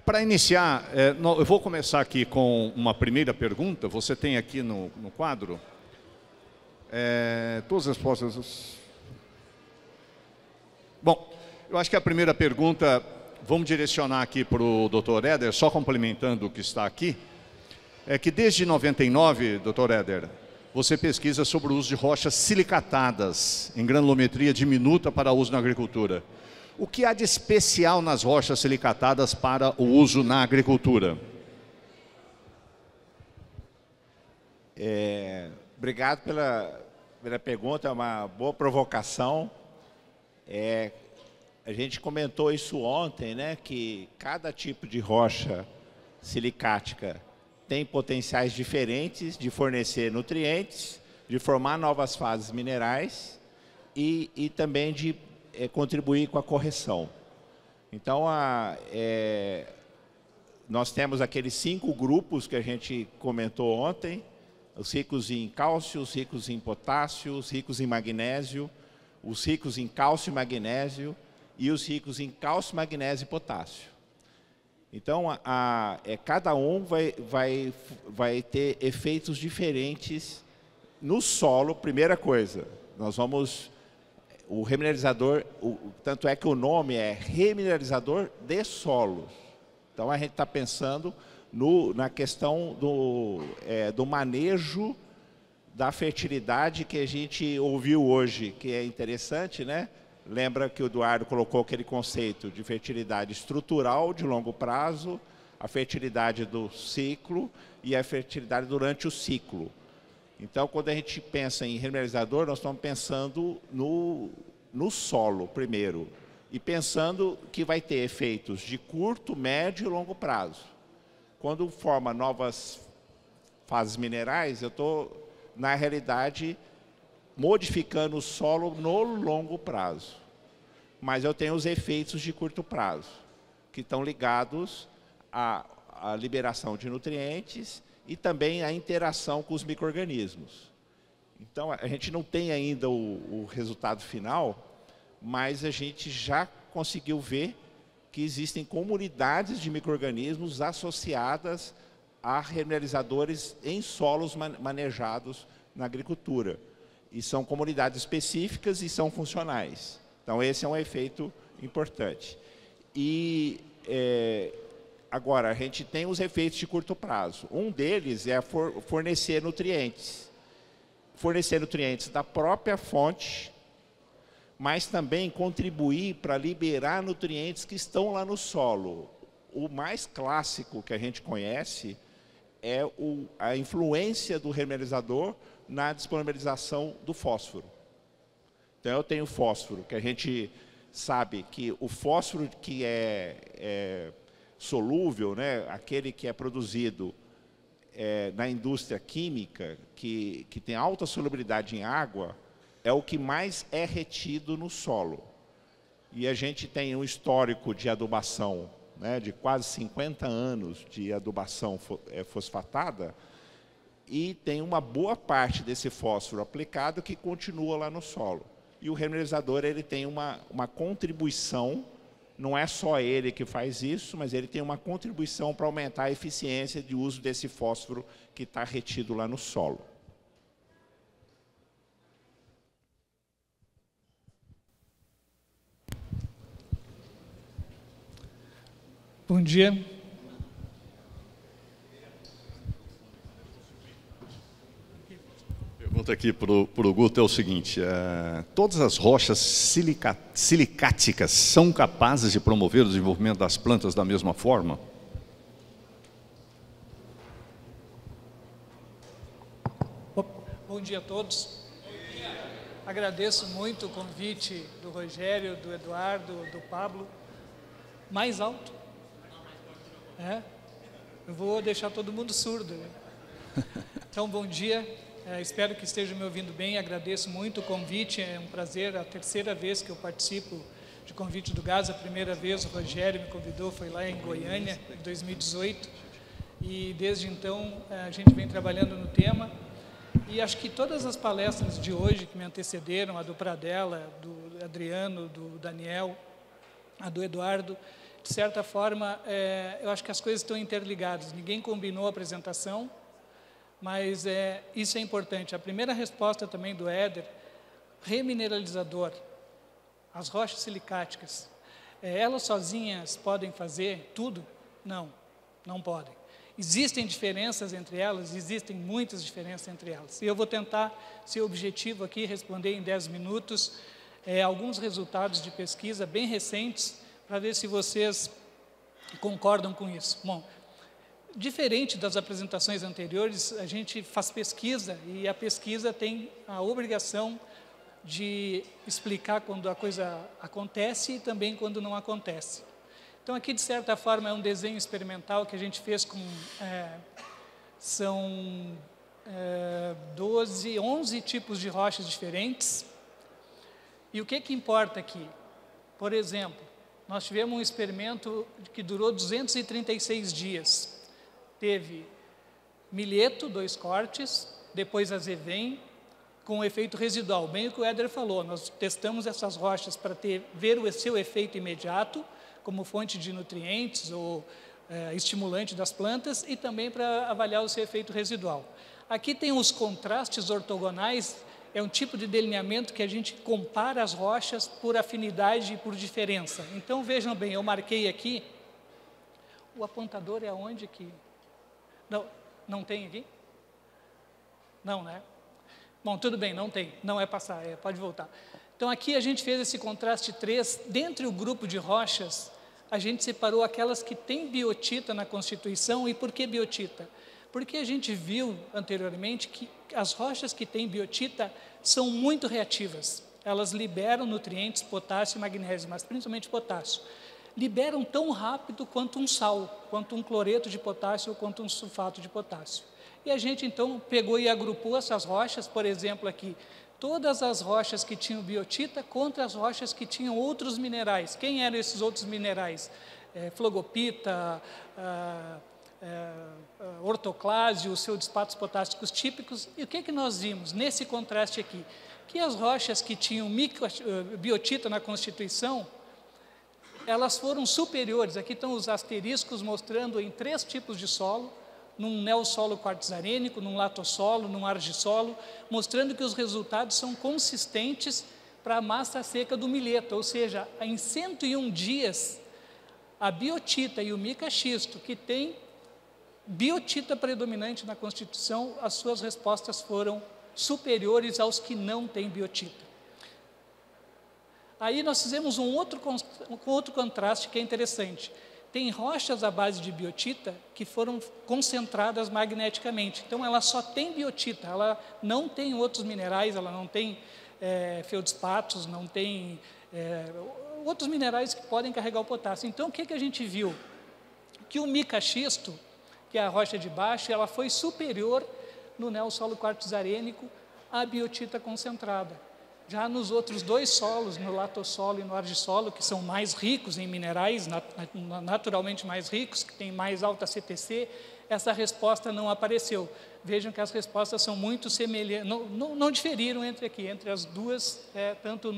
Para iniciar, eu vou começar aqui com uma primeira pergunta. Você tem aqui no quadro todas as respostas. Bom, eu acho que a primeira pergunta, vamos direcionar aqui para o Dr. Éder, só complementando o que está aqui, é que desde 99, Dr. Éder, você pesquisa sobre o uso de rochas silicatadas em granulometria diminuta para uso na agricultura. O que há de especial nas rochas silicatadas para o uso na agricultura? Obrigado pela pergunta, é uma boa provocação. A gente comentou isso ontem, né, que cada tipo de rocha silicática tem potenciais diferentes de fornecer nutrientes, de formar novas fases minerais e também de contribuir com a correção. Então, nós temos aqueles 5 grupos que a gente comentou ontem, os ricos em cálcio, os ricos em potássio, os ricos em magnésio, os ricos em cálcio e magnésio e os ricos em cálcio, magnésio e potássio. Então, cada um vai ter efeitos diferentes no solo. Primeira coisa, o remineralizador, tanto é que o nome é remineralizador de solos. Então, a gente está pensando na questão do manejo da fertilidade que a gente ouviu hoje, que é interessante, né? Lembra que o Eduardo colocou aquele conceito de fertilidade estrutural de longo prazo, a fertilidade do ciclo e a fertilidade durante o ciclo. Então, quando a gente pensa em remineralizador, nós estamos pensando no solo primeiro e pensando que vai ter efeitos de curto, médio e longo prazo. Quando forma novas fases minerais, eu estou, na realidade, modificando o solo no longo prazo. Mas eu tenho os efeitos de curto prazo, que estão ligados à liberação de nutrientes e também à interação com os micro-organismos. Então, a gente não tem ainda o resultado final, mas a gente já conseguiu ver que existem comunidades de micro-organismos associadas a remineralizadores em solos manejados na agricultura. E são comunidades específicas e são funcionais. Então, esse é um efeito importante. E, agora, a gente tem os efeitos de curto prazo. Um deles é fornecer nutrientes. Fornecer nutrientes da própria fonte, mas também contribuir para liberar nutrientes que estão lá no solo. O mais clássico que a gente conhece é a influência do remineralizador na disponibilização do fósforo. Então, eu tenho fósforo, que a gente sabe que o fósforo que é solúvel, né, aquele que é produzido na indústria química, que tem alta solubilidade em água, é o que mais é retido no solo. E a gente tem um histórico de adubação, né, de quase 50 anos de adubação fosfatada, e tem uma boa parte desse fósforo aplicado que continua lá no solo. E o remineralizador, ele tem uma contribuição, não é só ele que faz isso, mas ele tem uma contribuição para aumentar a eficiência de uso desse fósforo que está retido lá no solo. Bom dia. Pergunta aqui para o Guto é o seguinte: todas as rochas silicáticas são capazes de promover o desenvolvimento das plantas da mesma forma? Bom dia a todos. Agradeço muito o convite do Rogério, do Eduardo, do Pablo. Mais alto? Eu vou deixar todo mundo surdo, né? Então, bom dia. Espero que estejam me ouvindo bem. Agradeço muito o convite. É um prazer. A terceira vez que eu participo de convite do GAS. A primeira vez o Rogério me convidou, foi lá em Goiânia, em 2018. E desde então a gente vem trabalhando no tema. E acho que todas as palestras de hoje que me antecederam, a do Pradella, do Adriano, do Daniel, a do Eduardo, de certa forma, eu acho que as coisas estão interligadas. Ninguém combinou a apresentação, mas isso é importante. A primeira resposta também do Éder, remineralizador, as rochas silicáticas, elas sozinhas podem fazer tudo? Não, não podem. Existem diferenças entre elas, existem muitas diferenças entre elas. E eu vou tentar ser objetivo aqui, responder em 10 minutos, alguns resultados de pesquisa bem recentes, para ver se vocês concordam com isso. Bom, diferente das apresentações anteriores, a gente faz pesquisa, e a pesquisa tem a obrigação de explicar quando a coisa acontece e também quando não acontece. Então, aqui, de certa forma, é um desenho experimental que a gente fez com... são 11 tipos de rochas diferentes. E o que importa aqui? Por exemplo, nós tivemos um experimento que durou 236 dias. Teve milheto, 2 cortes, depois azevém, com efeito residual. Bem o que o Éder falou, nós testamos essas rochas para ver o seu efeito imediato, como fonte de nutrientes ou estimulante das plantas, e também para avaliar o seu efeito residual. Aqui tem os contrastes ortogonais, é um tipo de delineamento que a gente compara as rochas por afinidade e por diferença. Então, vejam bem, eu marquei aqui, o apontador é aonde que... Não tem aqui? Não, né? Bom, tudo bem, não tem, não é passar, pode voltar. Então, aqui a gente fez esse contraste 3, dentre o grupo de rochas, a gente separou aquelas que têm biotita na constituição. E por que biotita? Porque a gente viu anteriormente que as rochas que têm biotita são muito reativas. Elas liberam nutrientes, potássio e magnésio, mas principalmente potássio. Liberam tão rápido quanto um sal, quanto um cloreto de potássio ou quanto um sulfato de potássio. E a gente, então, pegou e agrupou essas rochas, por exemplo, aqui, todas as rochas que tinham biotita contra as rochas que tinham outros minerais. Quem eram esses outros minerais? Flogopita, ortoclásio, os feldespatos potássicos típicos. E o que nós vimos nesse contraste aqui? Que as rochas que tinham biotita na constituição, elas foram superiores. Aqui estão os asteriscos mostrando em 3 tipos de solo, num neossolo quartzarênico, num latossolo, num argissolo, mostrando que os resultados são consistentes para a massa seca do milheto, ou seja, em 101 dias, a biotita e o mica-xisto, que tem biotita predominante na constituição, as suas respostas foram superiores aos que não têm biotita. Aí nós fizemos um outro contraste que é interessante. Tem rochas à base de biotita que foram concentradas magneticamente. Então, ela só tem biotita, ela não tem outros minerais, ela não tem feldspatos, não tem outros minerais que podem carregar o potássio. Então, o que a gente viu? Que o mica-xisto, que é a rocha de baixo, ela foi superior no neossolo quartzarênico à biotita concentrada. Já nos outros 2 solos, no latossolo e no argissolo, que são mais ricos em minerais, naturalmente mais ricos, que têm mais alta CTC, essa resposta não apareceu. Vejam que as respostas são muito semelhantes, não diferiram entre as duas, tanto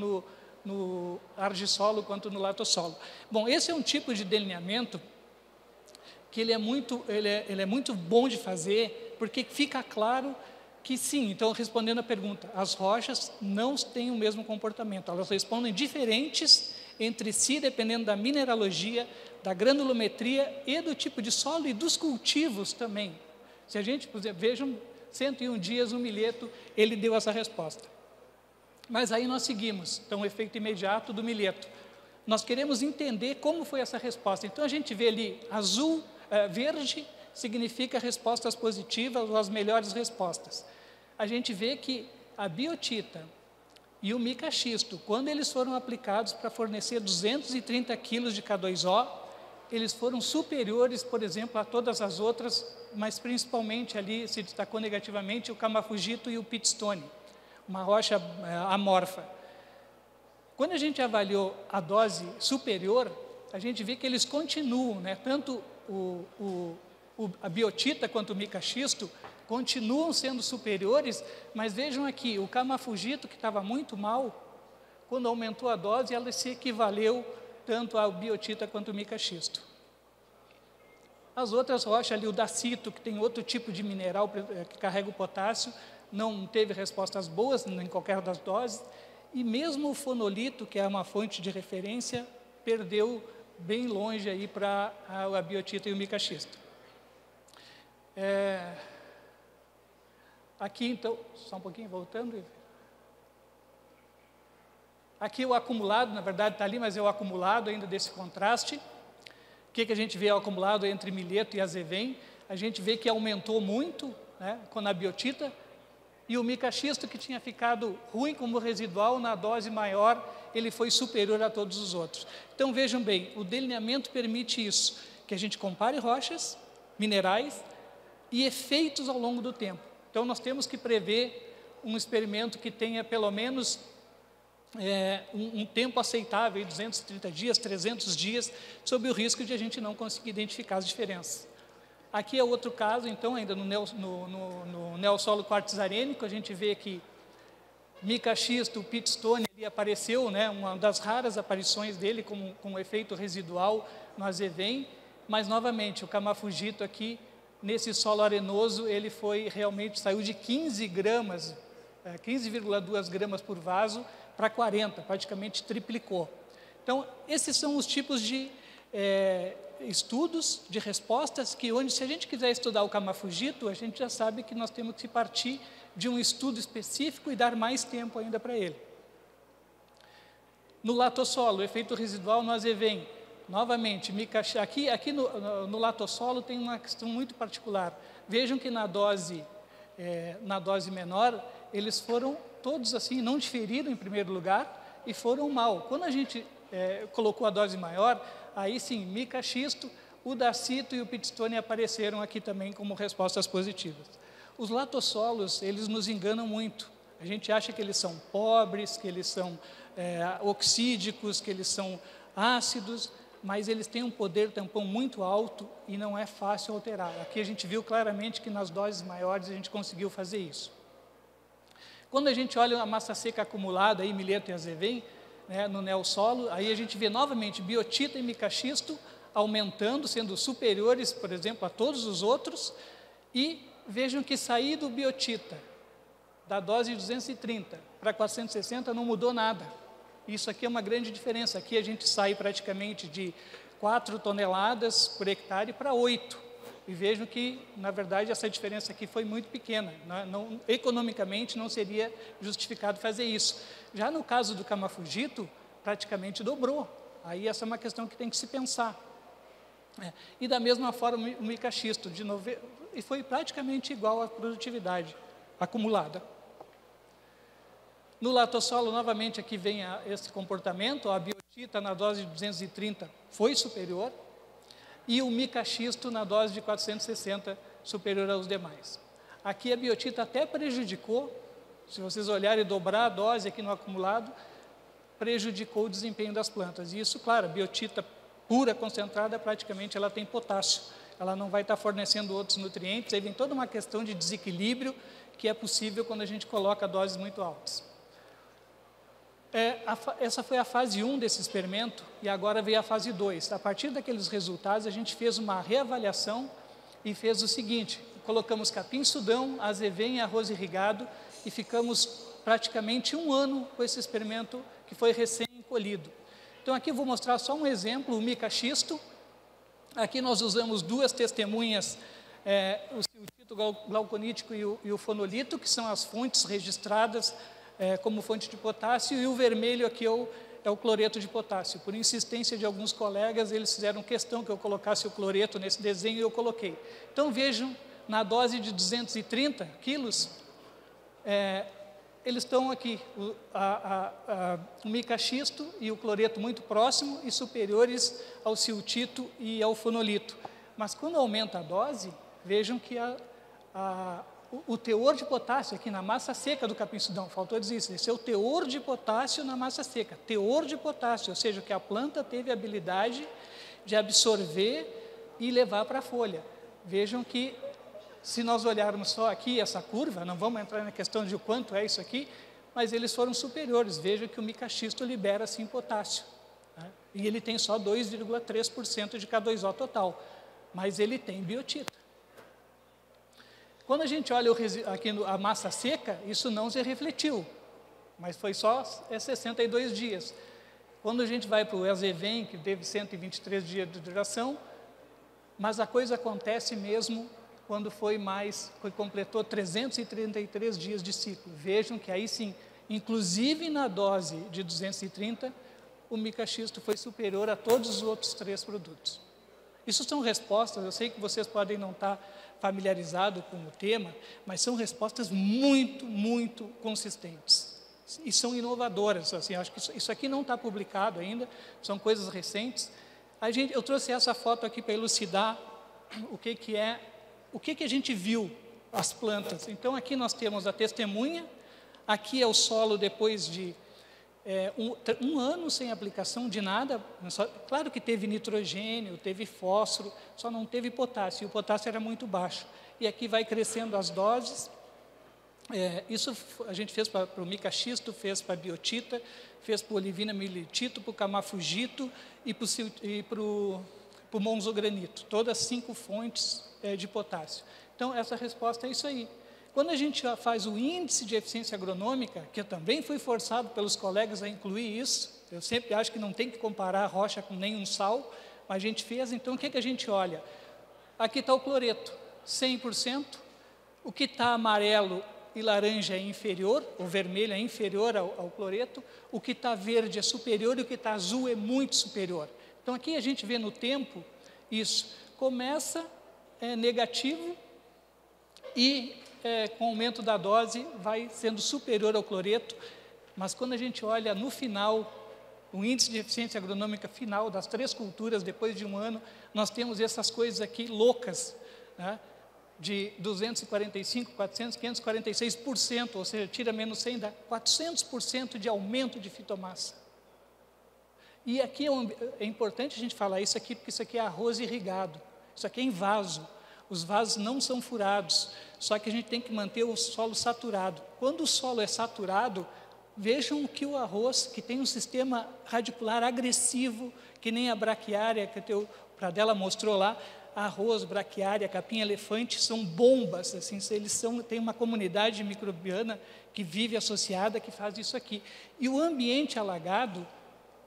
no argissolo quanto no latossolo. Bom, esse é um tipo de delineamento que ele é muito bom de fazer, porque fica claro que sim. Então, respondendo a pergunta, as rochas não têm o mesmo comportamento, elas respondem diferentes entre si, dependendo da mineralogia, da granulometria e do tipo de solo e dos cultivos também. Se a gente, por exemplo, vejam, 101 dias o milheto, ele deu essa resposta. Mas aí nós seguimos, então, o efeito imediato do milheto. Nós queremos entender como foi essa resposta. Então, a gente vê ali, azul, verde, significa respostas positivas ou as melhores respostas. A gente vê que a biotita e o mica-xisto, quando eles foram aplicados para fornecer 230 quilos de K2O, eles foram superiores, por exemplo, a todas as outras, mas principalmente ali se destacou negativamente o camafugito e o pitstone, uma rocha amorfa. Quando a gente avaliou a dose superior, a gente vê que eles continuam, tanto a biotita quanto o mica-xisto continuam sendo superiores, mas vejam aqui, o camafugito, que estava muito mal, quando aumentou a dose, ela se equivaleu tanto a biotita quanto o micaxisto. As outras rochas ali, o dacito, que tem outro tipo de mineral que carrega o potássio, não teve respostas boas em qualquer das doses, e mesmo o fonolito, que é uma fonte de referência, perdeu bem longe aí para a biotita e o micaxisto. Aqui, então, só um pouquinho, voltando. Aqui o acumulado, na verdade está ali, mas é o acumulado ainda desse contraste. O que a gente vê o acumulado entre mileto e azevém? A gente vê que aumentou muito, né, com a biotita, e o micaxisto, que tinha ficado ruim como residual, na dose maior, ele foi superior a todos os outros. Então vejam bem, o delineamento permite isso, que a gente compare rochas, minerais e efeitos ao longo do tempo. Então nós temos que prever um experimento que tenha pelo menos um tempo aceitável, 230 dias, 300 dias, sob o risco de a gente não conseguir identificar as diferenças. Aqui é outro caso, então, ainda no neossolo quartzarênico, a gente vê que micaxisto, o pitstone, ele apareceu, né, uma das raras aparições dele com efeito residual no azevém, mas, novamente, o camafugito aqui, nesse solo arenoso, ele saiu de 15 gramas, 15,2 gramas por vaso, para 40, praticamente triplicou. Então, esses são os tipos de estudos, de respostas, onde se a gente quiser estudar o camafugito, a gente já sabe que nós temos que partir de um estudo específico e dar mais tempo ainda para ele. No latossolo, o efeito residual no azevém, novamente, aqui no latossolo tem uma questão muito particular. Vejam que na dose menor, eles foram todos assim, não diferiram em primeiro lugar e foram mal. Quando a gente colocou a dose maior, aí sim, micaxisto, o dacito e o pitstone apareceram aqui também como respostas positivas. Os latossolos, eles nos enganam muito. A gente acha que eles são pobres, que eles são oxídicos, que eles são ácidos, mas eles têm um poder tampão muito alto e não é fácil alterar. Aqui a gente viu claramente que nas doses maiores a gente conseguiu fazer isso. Quando a gente olha a massa seca acumulada, aí, mileto e azevém, né, no neossolo, aí a gente vê novamente biotita e micaxisto aumentando, sendo superiores, por exemplo, a todos os outros, e vejam que sair do biotita, da dose de 230 para 460, não mudou nada. Isso aqui é uma grande diferença. Aqui a gente sai praticamente de 4 toneladas por hectare para 8. E vejam que, na verdade, essa diferença aqui foi muito pequena. Economicamente, não seria justificado fazer isso. Já no caso do camafugito, praticamente dobrou. Aí essa é uma questão que tem que se pensar. E da mesma forma, o micaxisto, e foi praticamente igual à produtividade acumulada. No latossolo, novamente, aqui vem esse comportamento. A biotita, na dose de 230, foi superior. E o micaxisto na dose de 460 superior aos demais. Aqui a biotita até prejudicou, se vocês olharem e dobrar a dose aqui no acumulado, prejudicou o desempenho das plantas. E isso, claro, a biotita pura, concentrada, praticamente ela tem potássio. Ela não vai estar fornecendo outros nutrientes, aí vem toda uma questão de desequilíbrio que é possível quando a gente coloca doses muito altas. Essa foi a fase 1 desse experimento e agora veio a fase 2. A partir daqueles resultados, a gente fez uma reavaliação e fez o seguinte: colocamos capim-sudão, azevém e arroz irrigado e ficamos praticamente 1 ano com esse experimento que foi recém-colhido. Então aqui eu vou mostrar só um exemplo, o micaxisto. Aqui nós usamos 2 testemunhas, o siltito glauconítico e o fonolito, que são as fontes registradas como fonte de potássio, e o vermelho aqui é o cloreto de potássio. Por insistência de alguns colegas, eles fizeram questão que eu colocasse o cloreto nesse desenho e eu coloquei. Então vejam, na dose de 230 quilos, eles estão aqui, o micaxisto e o cloreto muito próximo e superiores ao siltito e ao fonolito. Mas quando aumenta a dose, vejam que o teor de potássio aqui na massa seca do capim-sudão, faltou dizer isso, esse é o teor de potássio na massa seca, teor de potássio, ou seja, que a planta teve a habilidade de absorver e levar para a folha. Vejam que, se nós olharmos só aqui essa curva, não vamos entrar na questão de o quanto é isso aqui, mas eles foram superiores. Vejam que o micaxisto libera sim potássio, né? E ele tem só 2,3% de K2O total, mas ele tem biotita. Quando a gente olha aqui a massa seca, isso não se refletiu, mas foi só 62 dias. Quando a gente vai para o Elzevem, que teve 123 dias de duração, mas a coisa acontece mesmo quando completou 333 dias de ciclo. Vejam que aí sim, inclusive na dose de 230, o micaxisto foi superior a todos os outros 3 produtos. Isso são respostas, eu sei que vocês podem não estar familiarizados com o tema, mas são respostas muito, muito consistentes. E são inovadoras, assim, acho que isso aqui não está publicado ainda, são coisas recentes. Eu trouxe essa foto aqui para elucidar o que a gente viu, as plantas. Então, aqui nós temos a testemunha, aqui é o solo depois de um ano sem aplicação de nada. Claro que teve nitrogênio, teve fósforo, só não teve potássio, e o potássio era muito baixo. E aqui vai crescendo as doses. Isso a gente fez para o micaxisto, fez para a biotita, fez para o olivina mililitito, para o camafugito e para o monzogranito, todas 5 fontes de potássio. Então, essa resposta é isso aí. Quando a gente faz o índice de eficiência agronômica, que eu também fui forçado pelos colegas a incluir isso, eu sempre acho que não tem que comparar a rocha com nenhum sal, mas a gente fez, então o que a gente olha? Aqui está o cloreto, 100%, o que está amarelo e laranja é inferior, o vermelho é inferior ao cloreto, o que está verde é superior e o que está azul é muito superior. Então, aqui a gente vê no tempo, isso começa negativo e com o aumento da dose vai sendo superior ao cloreto, mas quando a gente olha no final, o índice de eficiência agronômica final das 3 culturas, depois de um ano, nós temos essas coisas aqui loucas, né? De 245, 400, 546%, ou seja, tira menos 100, dá 400% de aumento de fitomassa. E aqui é importante a gente falar isso aqui, porque isso aqui é arroz irrigado, isso aqui é em vaso, os vasos não são furados, só que a gente tem que manter o solo saturado. Quando o solo é saturado, vejam que o arroz, que tem um sistema radicular agressivo, que nem a braquiária, que o Pradella mostrou lá, arroz, braquiária, capim-elefante, são bombas, assim, têm uma comunidade microbiana que vive associada, que faz isso aqui. E o ambiente alagado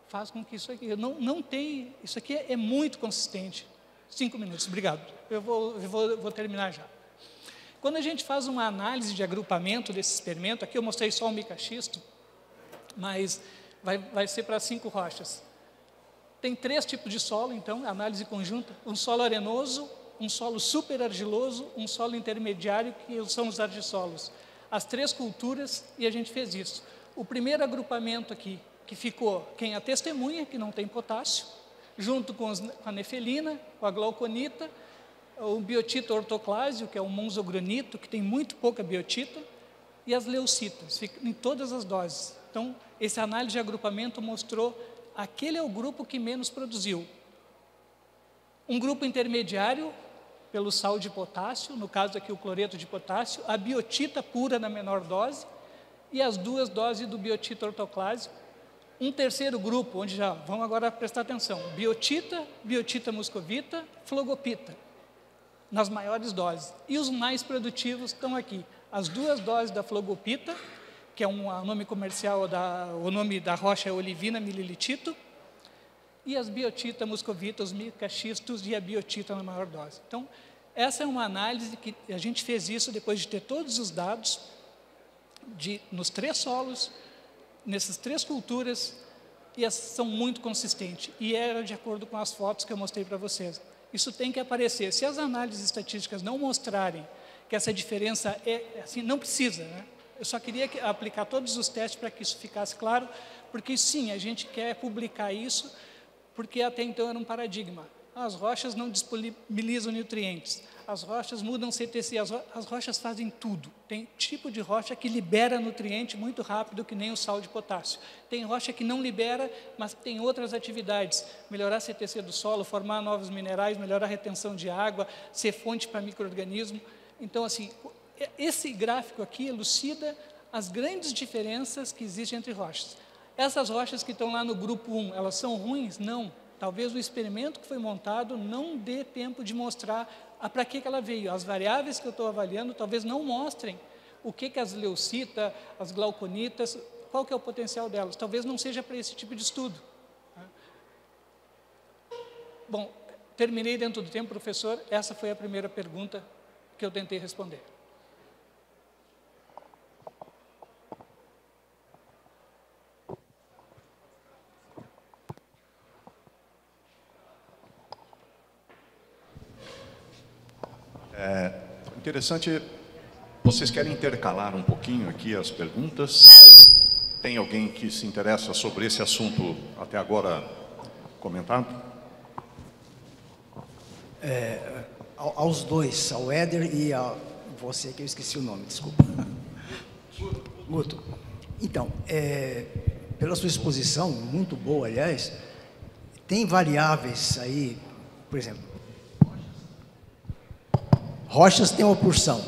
faz com que isso aqui, não tem, isso aqui é muito consistente. 5 minutos, obrigado. Eu vou terminar já. Quando a gente faz uma análise de agrupamento desse experimento, aqui eu mostrei só o micaxisto, mas vai ser para 5 rochas. Tem 3 tipos de solo, então, análise conjunta: um solo arenoso, um solo super argiloso, um solo intermediário, que são os argissolos. As 3 culturas, e a gente fez isso. O primeiro agrupamento aqui, que ficou a testemunha, que não tem potássio, junto com a nefelina, com a glauconita, o biotita ortoclásio, que é o monzogranito, que tem muito pouca biotita, e as leucitas, em todas as doses. Então, essa análise de agrupamento mostrou aquele é o grupo que menos produziu. Um grupo intermediário, pelo sal de potássio, no caso aqui o cloreto de potássio, a biotita pura na menor dose, e as 2 doses do biotita ortoclásio. Um terceiro grupo, onde já vamos agora prestar atenção: biotita, biotita muscovita, flogopita, nas maiores doses. E os mais produtivos estão aqui: as 2 doses da flogopita, que é o nome comercial, o nome da rocha é olivina mililitito, e as biotita muscovita, os micaxistos e a biotita na maior dose. Então, essa é uma análise que a gente fez isso depois de ter todos os dados nos 3 solos, nessas 3 culturas, e essas são muito consistentes. E era de acordo com as fotos que eu mostrei para vocês. Isso tem que aparecer. Se as análises estatísticas não mostrarem que essa diferença é assim, não precisa, né? Eu só queria aplicar todos os testes para que isso ficasse claro, porque sim, a gente quer publicar isso, porque até então era um paradigma. As rochas não disponibilizam nutrientes, as rochas mudam CTC, as rochas fazem tudo. Tem tipo de rocha que libera nutriente muito rápido, que nem o sal de potássio. Tem rocha que não libera, mas tem outras atividades: melhorar a CTC do solo, formar novos minerais, melhorar a retenção de água, ser fonte para micro-organismo. Então, assim, esse gráfico aqui elucida as grandes diferenças que existem entre rochas. Essas rochas que estão lá no grupo 1, elas são ruins? Não. Talvez o experimento que foi montado não dê tempo de mostrar para que ela veio. As variáveis que eu estou avaliando talvez não mostrem o que as leucita, as glauconitas, qual que é o potencial delas. Talvez não seja para esse tipo de estudo. Bom, terminei dentro do tempo, professor. Essa foi a primeira pergunta que eu tentei responder. Interessante, vocês querem intercalar um pouquinho aqui as perguntas? Tem alguém que se interessa sobre esse assunto até agora comentado? Aos dois, ao Éder e a você, que eu esqueci o nome, desculpa. Guto. Então, pela sua exposição, muito boa, aliás, tem variáveis aí, por exemplo, rochas têm uma porção.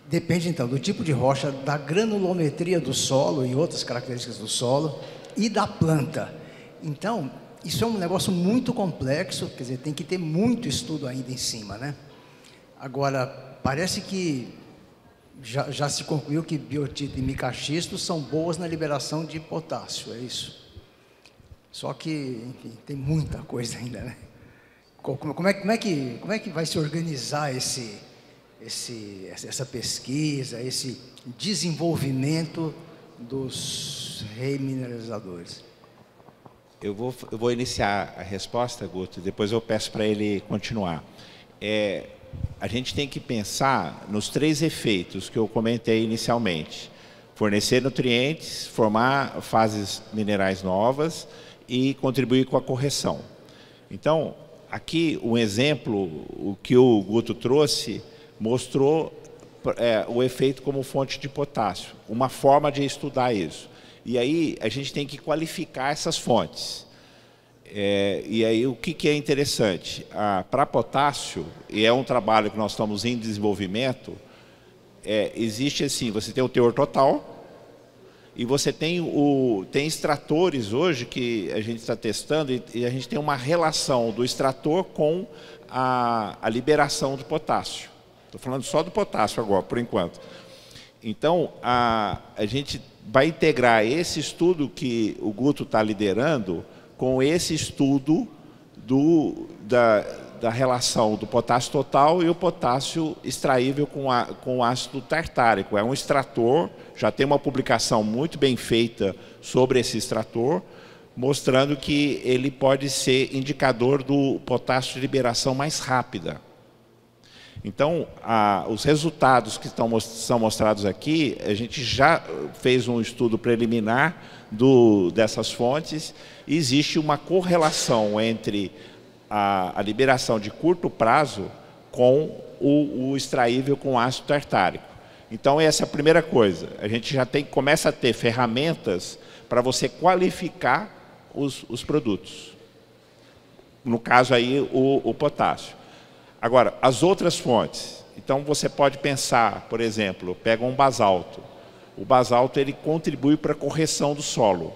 Depende, então, do tipo de rocha, da granulometria do solo e outras características do solo e da planta. Então, isso é um negócio muito complexo, quer dizer, tem que ter muito estudo ainda em cima, né? Agora, parece que já se concluiu que biotita e micaxisto são boas na liberação de potássio, é isso? Só que, enfim, tem muita coisa ainda, né? Como é que vai se organizar essa pesquisa, esse desenvolvimento dos remineralizadores? Eu vou iniciar a resposta, Guto, e depois eu peço para ele continuar. A gente tem que pensar nos 3 efeitos que eu comentei inicialmente: fornecer nutrientes, formar fases minerais novas e contribuir com a correção. Então, aqui um exemplo, o que o Guto trouxe, mostrou o efeito como fonte de potássio, uma forma de estudar isso. E aí a gente tem que qualificar essas fontes. E aí o que é interessante? Para potássio, e é um trabalho que nós estamos em desenvolvimento, existe assim, você tem o teor total, e você tem extratores hoje que a gente está testando, e a gente tem uma relação do extrator com a liberação do potássio. Estou falando só do potássio agora, por enquanto. Então, a gente vai integrar esse estudo que o Guto está liderando com esse estudo da relação do potássio total e o potássio extraível com ácido tartárico. É um extrator, já tem uma publicação muito bem feita sobre esse extrator, mostrando que ele pode ser indicador do potássio de liberação mais rápida. Então, os resultados que são mostrados aqui, a gente já fez um estudo preliminar dessas fontes, e existe uma correlação entre a liberação de curto prazo com o extraível com ácido tartárico. Então, essa é a primeira coisa. A gente já começa a ter ferramentas para você qualificar os produtos. No caso aí, o potássio. Agora, as outras fontes. Então, você pode pensar, por exemplo, pega um basalto. O basalto ele contribui para a correção do solo.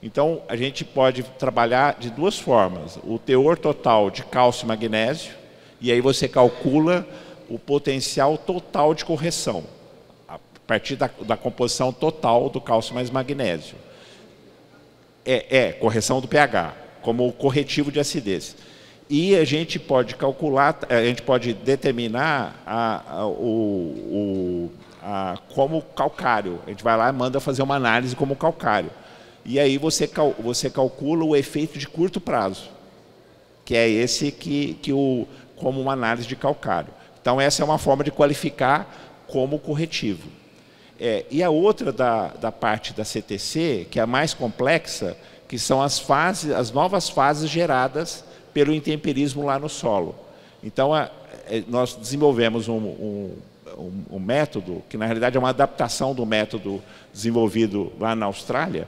Então, a gente pode trabalhar de 2 formas. O teor total de cálcio e magnésio, e aí você calcula o potencial total de correção, a partir da composição total do cálcio mais magnésio. Correção do pH, como corretivo de acidez. E a gente pode calcular, a gente pode determinar como calcário. A gente vai lá e manda fazer uma análise como calcário. E aí você calcula o efeito de curto prazo, que é esse como uma análise de calcário. Então, essa é uma forma de qualificar como corretivo. E a outra da parte da CTC, que é a mais complexa, que são as novas fases geradas pelo intemperismo lá no solo. Então, nós desenvolvemos um método, que na realidade é uma adaptação do método desenvolvido lá na Austrália,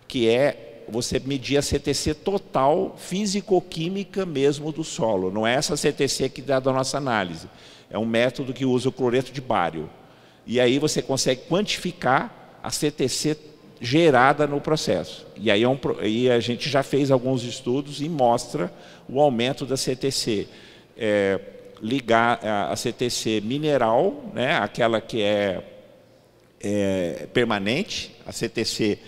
que é você medir a CTC total físico-química mesmo do solo. Não é essa CTC que dá da nossa análise. É um método que usa o cloreto de bário. E aí você consegue quantificar a CTC gerada no processo. E aí a gente já fez alguns estudos e mostra o aumento da CTC. Ligar a CTC mineral, né, aquela que é permanente, a CTC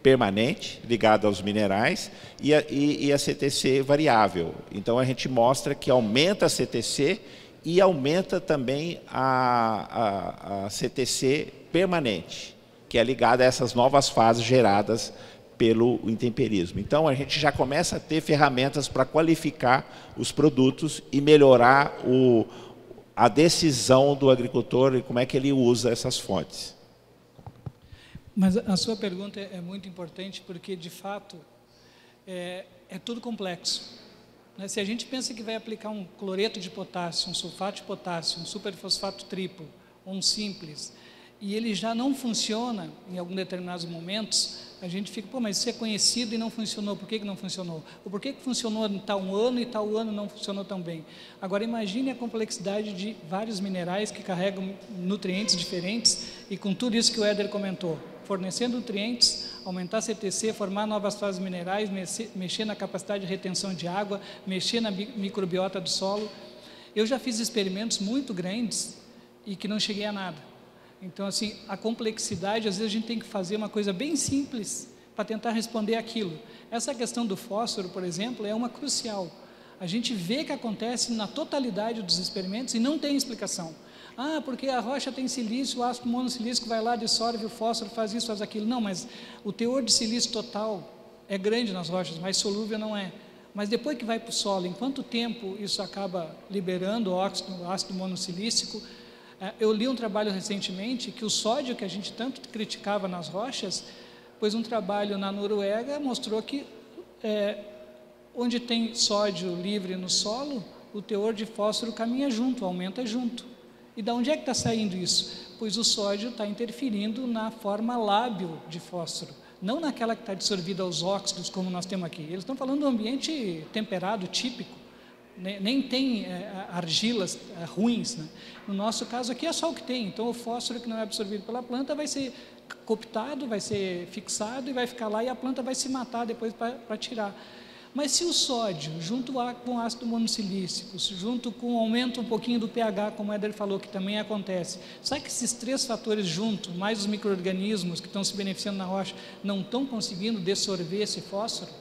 permanente, ligada aos minerais, e a CTC variável. Então, a gente mostra que aumenta a CTC e aumenta também a CTC permanente, que é ligada a essas novas fases geradas pelo intemperismo. Então, a gente já começa a ter ferramentas para qualificar os produtos e melhorar a decisão do agricultor e como é que ele usa essas fontes. Mas a sua pergunta é muito importante porque, de fato, é tudo complexo. Se a gente pensa que vai aplicar um cloreto de potássio, um sulfato de potássio, um superfosfato triplo, um simples, e ele já não funciona em alguns determinados momentos, a gente fica, pô, mas isso é conhecido e não funcionou, por que não funcionou? Ou por que funcionou em tal ano e tal ano não funcionou tão bem? Agora, imagine a complexidade de vários minerais que carregam nutrientes diferentes e com tudo isso que o Éder comentou, fornecendo nutrientes, aumentar a CTC, formar novas fases minerais, mexer na capacidade de retenção de água, mexer na microbiota do solo. Eu já fiz experimentos muito grandes e que não cheguei a nada. Então, assim, a complexidade, às vezes a gente tem que fazer uma coisa bem simples para tentar responder aquilo. Essa questão do fósforo, por exemplo, é uma crucial. A gente vê que acontece na totalidade dos experimentos e não tem explicação. Ah, porque a rocha tem silício, o ácido monossilícico vai lá, dissolve o fósforo, faz isso, faz aquilo. Não, mas o teor de silício total é grande nas rochas, mas solúvel não é. Mas depois que vai para o solo, em quanto tempo isso acaba liberando o ácido monossilícico? Eu li um trabalho recentemente que o sódio que a gente tanto criticava nas rochas, pois um trabalho na Noruega mostrou que onde tem sódio livre no solo, o teor de fósforo caminha junto, aumenta junto. E de onde é que está saindo isso? Pois o sódio está interferindo na forma lábil de fósforo, não naquela que está dissolvida aos óxidos, como nós temos aqui. Eles estão falando do ambiente temperado, típico. Nem tem argilas ruins, né? No nosso caso aqui é só o que tem. Então o fósforo que não é absorvido pela planta vai ser cooptado, vai ser fixado e vai ficar lá e a planta vai se matar depois para tirar. Mas se o sódio, junto com o ácido monossilícico, junto com o aumento um pouquinho do pH, como o Éder falou, que também acontece, sabe que esses três fatores juntos, mais os micro-organismos que estão se beneficiando na rocha, não estão conseguindo dessorver esse fósforo?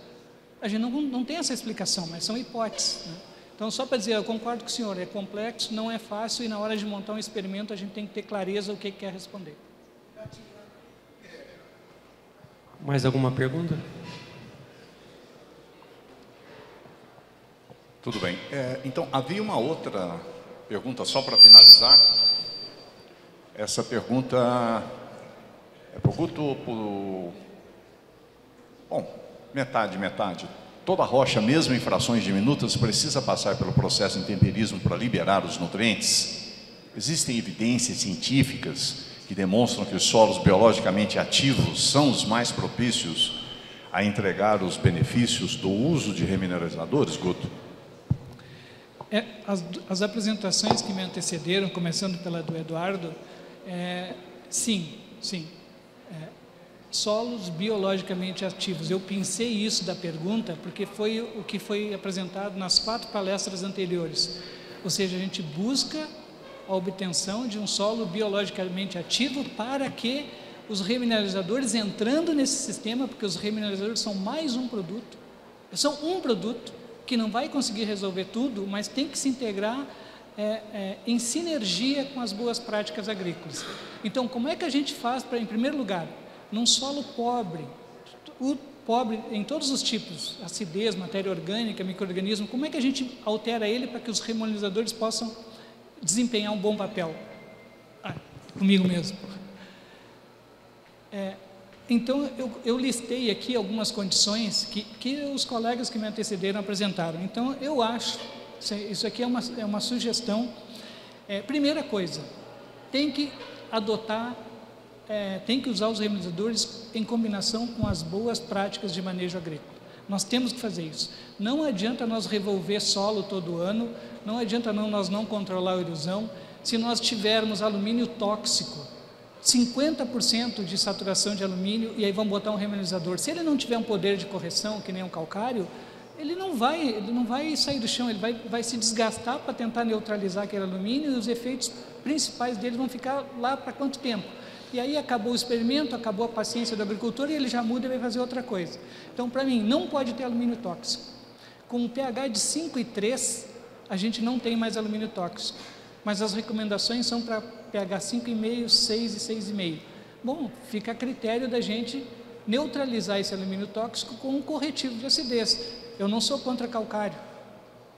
A gente não tem essa explicação, mas são hipóteses, né? Então, só para dizer, eu concordo com o senhor, é complexo, não é fácil e na hora de montar um experimento a gente tem que ter clareza o que quer responder. Mais alguma pergunta? Tudo bem. Então, havia uma outra pergunta, só para finalizar. Essa pergunta é para o Guto, bom, metade. Toda rocha, mesmo em frações diminutas, precisa passar pelo processo de intemperismo para liberar os nutrientes? Existem evidências científicas que demonstram que os solos biologicamente ativos são os mais propícios a entregar os benefícios do uso de remineralizadores, Guto? As apresentações que me antecederam, começando pela do Eduardo, sim. Solos biologicamente ativos. Eu pensei isso da pergunta porque foi o que foi apresentado nas 4 palestras anteriores. Ou seja, a gente busca a obtenção de um solo biologicamente ativo para que os remineralizadores entrando nesse sistema, porque os remineralizadores são mais um produto, são um produto que não vai conseguir resolver tudo, mas tem que se integrar em sinergia com as boas práticas agrícolas. Então, como é que a gente faz para, em primeiro lugar, num solo pobre em todos os tipos, acidez, matéria orgânica, micro-organismo, como é que a gente altera ele para que os remineralizadores possam desempenhar um bom papel? Comigo mesmo. Então, eu listei aqui algumas condições que os colegas que me antecederam apresentaram. Então, eu acho, isso aqui é uma sugestão. Primeira coisa, tem que adotar tem que usar os remineralizadores em combinação com as boas práticas de manejo agrícola. Nós temos que fazer isso. Não adianta nós revolver solo todo ano, não adianta nós não controlar a erosão. Se nós tivermos alumínio tóxico, 50% de saturação de alumínio, e aí vamos botar um remineralizador. Se ele não tiver um poder de correção, que nem um calcário, ele não vai sair do chão, ele vai se desgastar para tentar neutralizar aquele alumínio, e os efeitos principais dele vão ficar lá para quanto tempo? E aí acabou o experimento, acabou a paciência do agricultor, e ele já muda e vai fazer outra coisa. Então, para mim, não pode ter alumínio tóxico. Com um pH de 5 e 3, a gente não tem mais alumínio tóxico. Mas as recomendações são para pH 5,5, 6 e 6,5. Bom, fica a critério da gente neutralizar esse alumínio tóxico com um corretivo de acidez. Eu não sou contra calcário.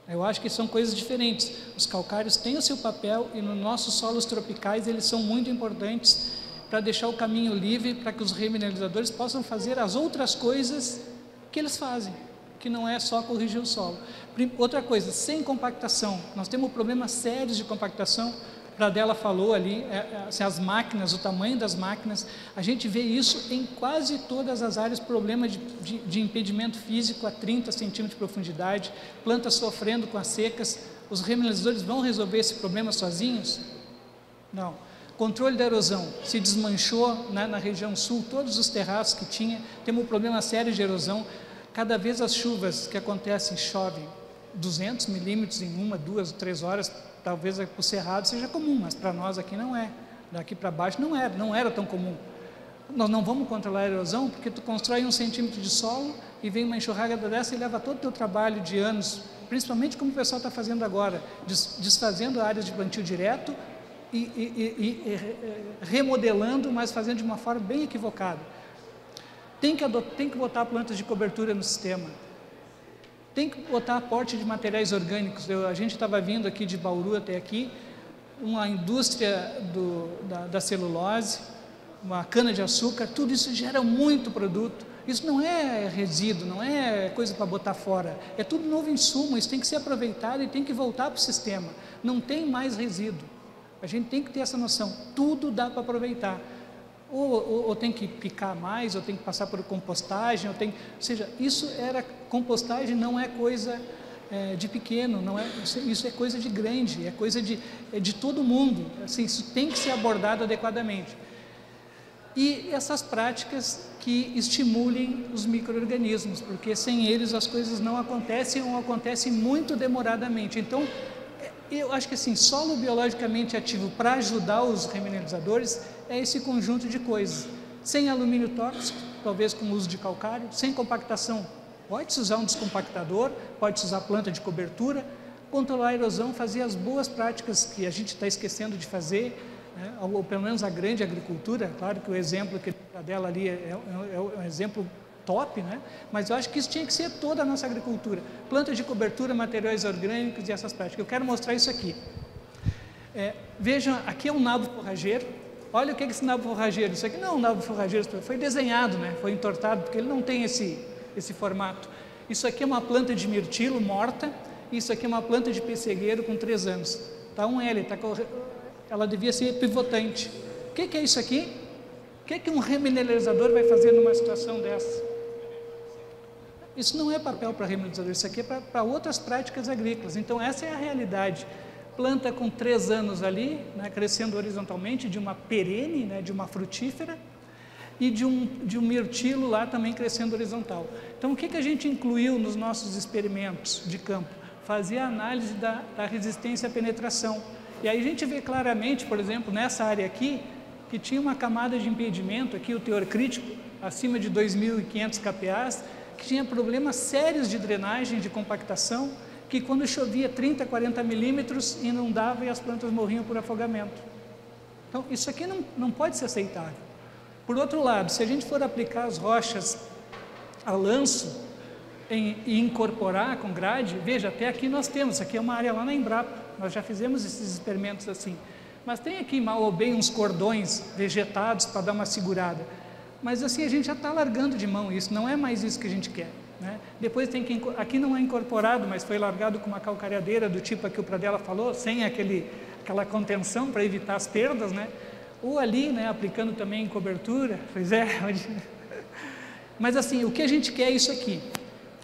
Eu acho que são coisas diferentes. Os calcários têm o seu papel e nos nossos solos tropicais eles são muito importantes para deixar o caminho livre para que os remineralizadores possam fazer as outras coisas que eles fazem, que não é só corrigir o solo. Outra coisa, sem compactação. Nós temos problemas sérios de compactação. A Pradella falou ali, assim, as máquinas, o tamanho das máquinas, a gente vê isso em quase todas as áreas, problema de impedimento físico a 30 centímetros de profundidade, plantas sofrendo com as secas. Os remineralizadores vão resolver esse problema sozinhos? Não. Controle da erosão, se desmanchou, né, na região sul, todos os terraços que tinha, temos um problema sério de erosão. Cada vez as chuvas que acontecem, chovem 200 milímetros em 1, 2, 3 horas, talvez para o cerrado seja comum, mas para nós aqui não é. Daqui para baixo não era tão comum. Nós não vamos controlar a erosão, porque tu constrói 1 centímetro de solo e vem uma enxurrada dessa e leva todo o teu trabalho de anos, principalmente como o pessoal está fazendo agora, desfazendo áreas de plantio direto e remodelando, mas fazendo de uma forma bem equivocada. Tem que botar plantas de cobertura no sistema. Tem que botar aporte de materiais orgânicos. A gente estava vindo aqui de Bauru até aqui, uma indústria da celulose, uma cana-de-açúcar, tudo isso gera muito produto. Isso não é resíduo, não é coisa para botar fora. É tudo novo insumo, isso tem que ser aproveitado e tem que voltar para o sistema. Não tem mais resíduo. A gente tem que ter essa noção. Tudo dá para aproveitar. Ou tem que picar mais, ou tem que passar por compostagem, ou seja, compostagem não é coisa de pequeno, isso é coisa de grande, é coisa de todo mundo, assim, isso tem que ser abordado adequadamente. E essas práticas que estimulem os micro-organismos, porque sem eles as coisas não acontecem ou acontecem muito demoradamente. Então, eu acho que assim, solo biologicamente ativo para ajudar os remineralizadores é esse conjunto de coisas. Sem alumínio tóxico, talvez com o uso de calcário, sem compactação, pode-se usar um descompactador, pode-se usar planta de cobertura, controlar a erosão, fazer as boas práticas que a gente está esquecendo de fazer, né? Ou pelo menos a grande agricultura. Claro que o exemplo que dela ali é um exemplo top, né? Mas eu acho que isso tinha que ser toda a nossa agricultura. Plantas de cobertura, materiais orgânicos e essas práticas. Eu quero mostrar isso aqui. Vejam, aqui é um nabo forrageiro. Olha o que é esse nabo forrageiro. Isso aqui não é um nabo forrageiro, foi desenhado, né? Foi entortado, porque ele não tem esse formato. Isso aqui é uma planta de mirtilo morta, isso aqui é uma planta de pessegueiro com 3 anos. Está um L, ela devia ser pivotante. O que é isso aqui? O que um remineralizador vai fazer numa situação dessa? Isso não é papel para remineralizador, isso aqui é para outras práticas agrícolas. Então essa é a realidade. Planta com 3 anos ali, né, crescendo horizontalmente, de uma perene, né, de uma frutífera, e de um mirtilo lá também crescendo horizontal. Então o que a gente incluiu nos nossos experimentos de campo? Fazer a análise da resistência à penetração. E aí a gente vê claramente, por exemplo, nessa área aqui, que tinha uma camada de impedimento, aqui o teor crítico, acima de 2.500 kPa, que tinha problemas sérios de drenagem, de compactação, que quando chovia 30, 40 milímetros, inundava e as plantas morriam por afogamento. Então, isso aqui não pode ser aceitável. Por outro lado, se a gente for aplicar as rochas a lanço e incorporar com grade, veja, até aqui nós temos, isso aqui é uma área lá na Embrapa, nós já fizemos esses experimentos assim. Mas tem aqui mal ou bem uns cordões vegetados para dar uma segurada. Mas assim, a gente já está largando de mão isso, não é mais isso que a gente quer. Né? Depois tem que, aqui não é incorporado, mas foi largado com uma calcareadeira do tipo que o Pradella falou, sem aquela contenção para evitar as perdas, né? Ou ali, né, aplicando também em cobertura, pois é. Mas assim, o que a gente quer é isso aqui.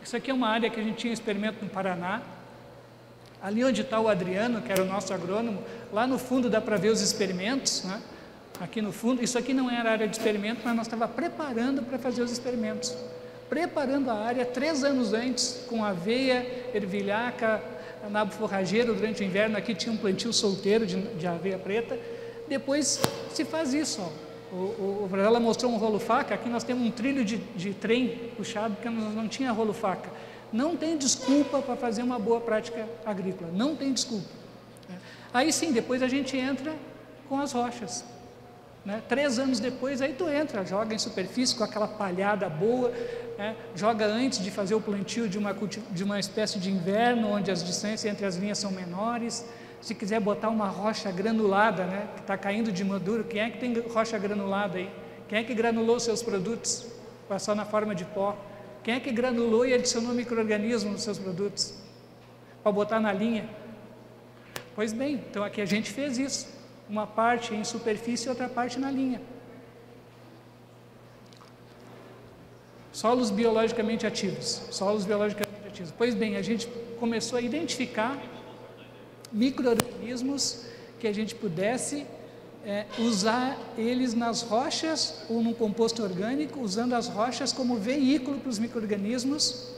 Isso aqui é uma área que a gente tinha experimento no Paraná. Ali onde está o Adriano, que era o nosso agrônomo, lá no fundo dá para ver os experimentos, né? aqui no fundo. Isso aqui não era área de experimento, mas nós estávamos preparando para fazer os experimentos. Preparando a área 3 anos antes, com aveia, ervilhaca, nabo forrageiro. Durante o inverno aqui tinha um plantio solteiro de aveia preta. Depois se faz isso, ó. O Varela mostrou um rolo faca. Aqui nós temos um trilho de trem puxado, porque nós não tinha rolo faca. Não tem desculpa para fazer uma boa prática agrícola, não tem desculpa. Aí sim, depois a gente entra com as rochas, né? 3 anos depois, aí tu entra, joga em superfície com aquela palhada boa, né? Joga antes de fazer o plantio de uma espécie de inverno, onde as distâncias entre as linhas são menores. Se quiser botar uma rocha granulada, né, que está caindo de maduro, quem é que tem rocha granulada aí? Quem é que granulou seus produtos? Passou na forma de pó. Quem é que granulou e adicionou micro-organismos nos seus produtos? Para botar na linha? Pois bem, então aqui a gente fez isso. Uma parte em superfície e outra parte na linha. Solos biologicamente ativos. Solos biologicamente ativos. Pois bem, a gente começou a identificar micro-organismos que a gente pudesse usar eles nas rochas ou num composto orgânico, usando as rochas como veículo para os micro-organismos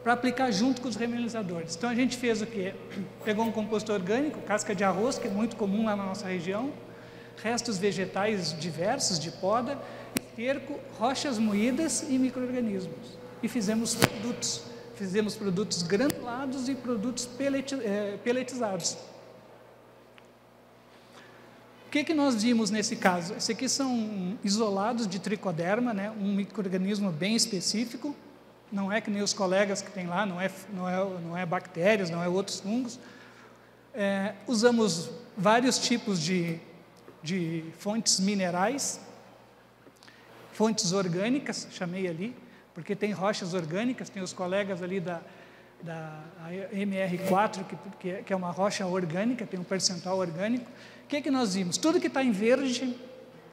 para aplicar junto com os remineralizadores. Então a gente fez o quê? Pegou um composto orgânico, casca de arroz, que é muito comum lá na nossa região, restos vegetais diversos de poda, esterco, rochas moídas e micro-organismos. E fizemos produtos. Fizemos produtos granulados e produtos peletizados. O que nós vimos nesse caso? Esses aqui são isolados de tricoderma, né? Um micro-organismo bem específico. Não é que nem os colegas que tem lá, não é bactérias, não é outros fungos. Usamos vários tipos de fontes minerais, fontes orgânicas, chamei ali, porque tem rochas orgânicas, tem os colegas ali da MR4, que é uma rocha orgânica, tem um percentual orgânico. O que nós vimos? Tudo que está em verde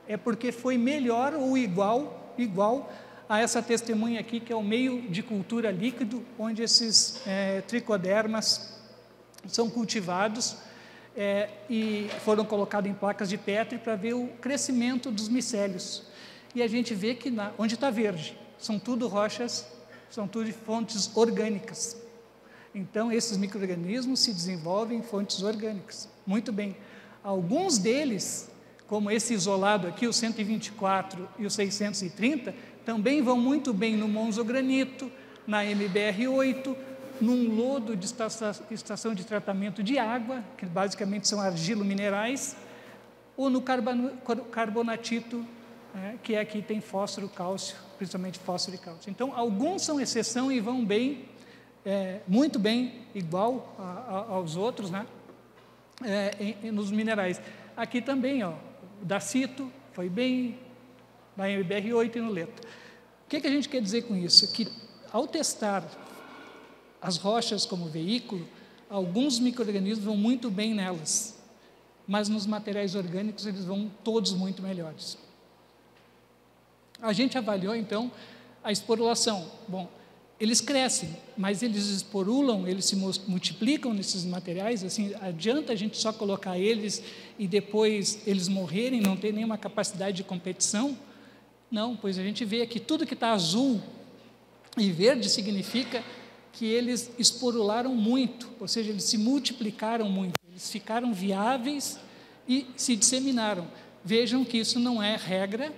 é porque foi melhor ou igual a essa testemunha aqui, que é o meio de cultura líquido, onde esses tricodermas são cultivados e foram colocados em placas de Petri para ver o crescimento dos micélios. E a gente vê que onde está verde, são tudo rochas, são tudo fontes orgânicas. Então, esses micro-organismos se desenvolvem em fontes orgânicas. Muito bem. Alguns deles, como esse isolado aqui, o 124 e o 630, também vão muito bem no monzogranito, na MBR8, num lodo de estação de tratamento de água, que basicamente são argilo-minerais, ou no carbonatito, que aqui tem fósforo, cálcio, principalmente fósforo e cálcio. Então, alguns são exceção e vão bem, muito bem, igual aos outros, né? Nos minerais. Aqui também, ó, o dacito foi bem, na MBR8 e no leto. O que a gente quer dizer com isso? Que ao testar as rochas como veículo, alguns micro-organismos vão muito bem nelas, mas nos materiais orgânicos eles vão todos muito melhores. A gente avaliou, então, a esporulação. Bom, eles crescem, mas eles esporulam, eles se multiplicam nesses materiais, assim, adianta a gente só colocar eles e depois eles morrerem, não ter nenhuma capacidade de competição? Não, pois a gente vê que tudo que está azul e verde significa que eles esporularam muito, ou seja, eles se multiplicaram muito, eles ficaram viáveis e se disseminaram. Vejam que isso não é regra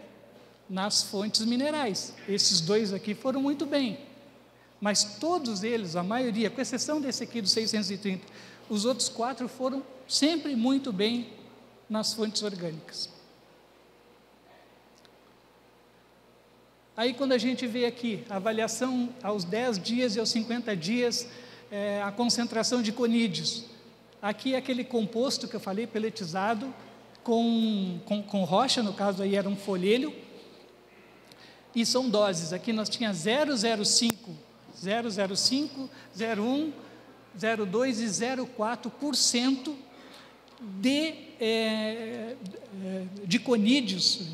nas fontes minerais. Esses dois aqui foram muito bem, mas todos eles, a maioria, com exceção desse aqui do 630, os outros 4 foram sempre muito bem nas fontes orgânicas. Aí, quando a gente vê aqui a avaliação aos 10 dias e aos 50 dias, a concentração de conídeos. Aqui é aquele composto que eu falei, peletizado, com rocha, no caso aí era um folhelho, e são doses. Aqui nós tínhamos 0,05, 0,1, 0,2 e 0,4% de conídeos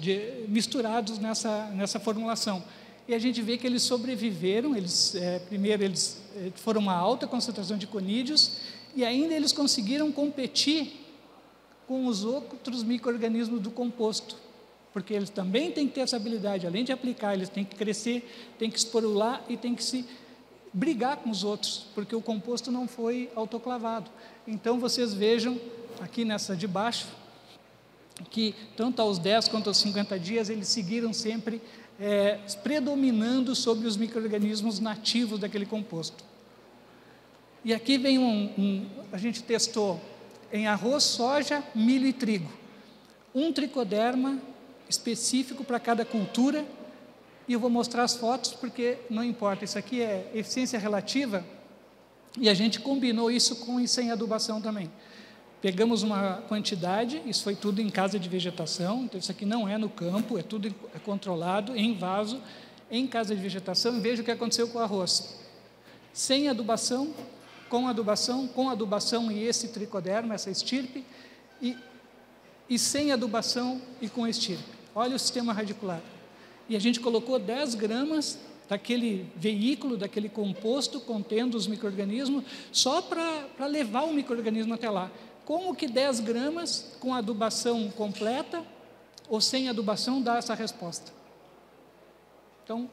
misturados nessa formulação. E a gente vê que eles sobreviveram, primeiro eles foram uma alta concentração de conídeos, e ainda eles conseguiram competir com os outros micro-organismos do composto. porque eles também têm que ter essa habilidade, além de aplicar, eles têm que crescer, têm que esporular e têm que se brigar com os outros, porque o composto não foi autoclavado. Então, vocês vejam aqui nessa de baixo, que tanto aos 10 quanto aos 50 dias, eles seguiram sempre predominando sobre os micro-organismos nativos daquele composto. E aqui vem a gente testou em arroz, soja, milho e trigo. Um tricoderma específico para cada cultura, e eu vou mostrar as fotos porque não importa, isso aqui é eficiência relativa, e a gente combinou isso com e sem adubação também. Pegamos uma quantidade, isso foi tudo em casa de vegetação, então isso aqui não é no campo, é tudo controlado, em vaso, em casa de vegetação, e veja o que aconteceu com o arroz. Sem adubação, com adubação e esse tricoderma, essa estirpe, e sem adubação e com estirpe. Olha o sistema radicular. E a gente colocou 10 gramas daquele veículo, daquele composto contendo os micro-organismos, só para levar o micro-organismo até lá. Como que 10 gramas com adubação completa ou sem adubação dá essa resposta? Então,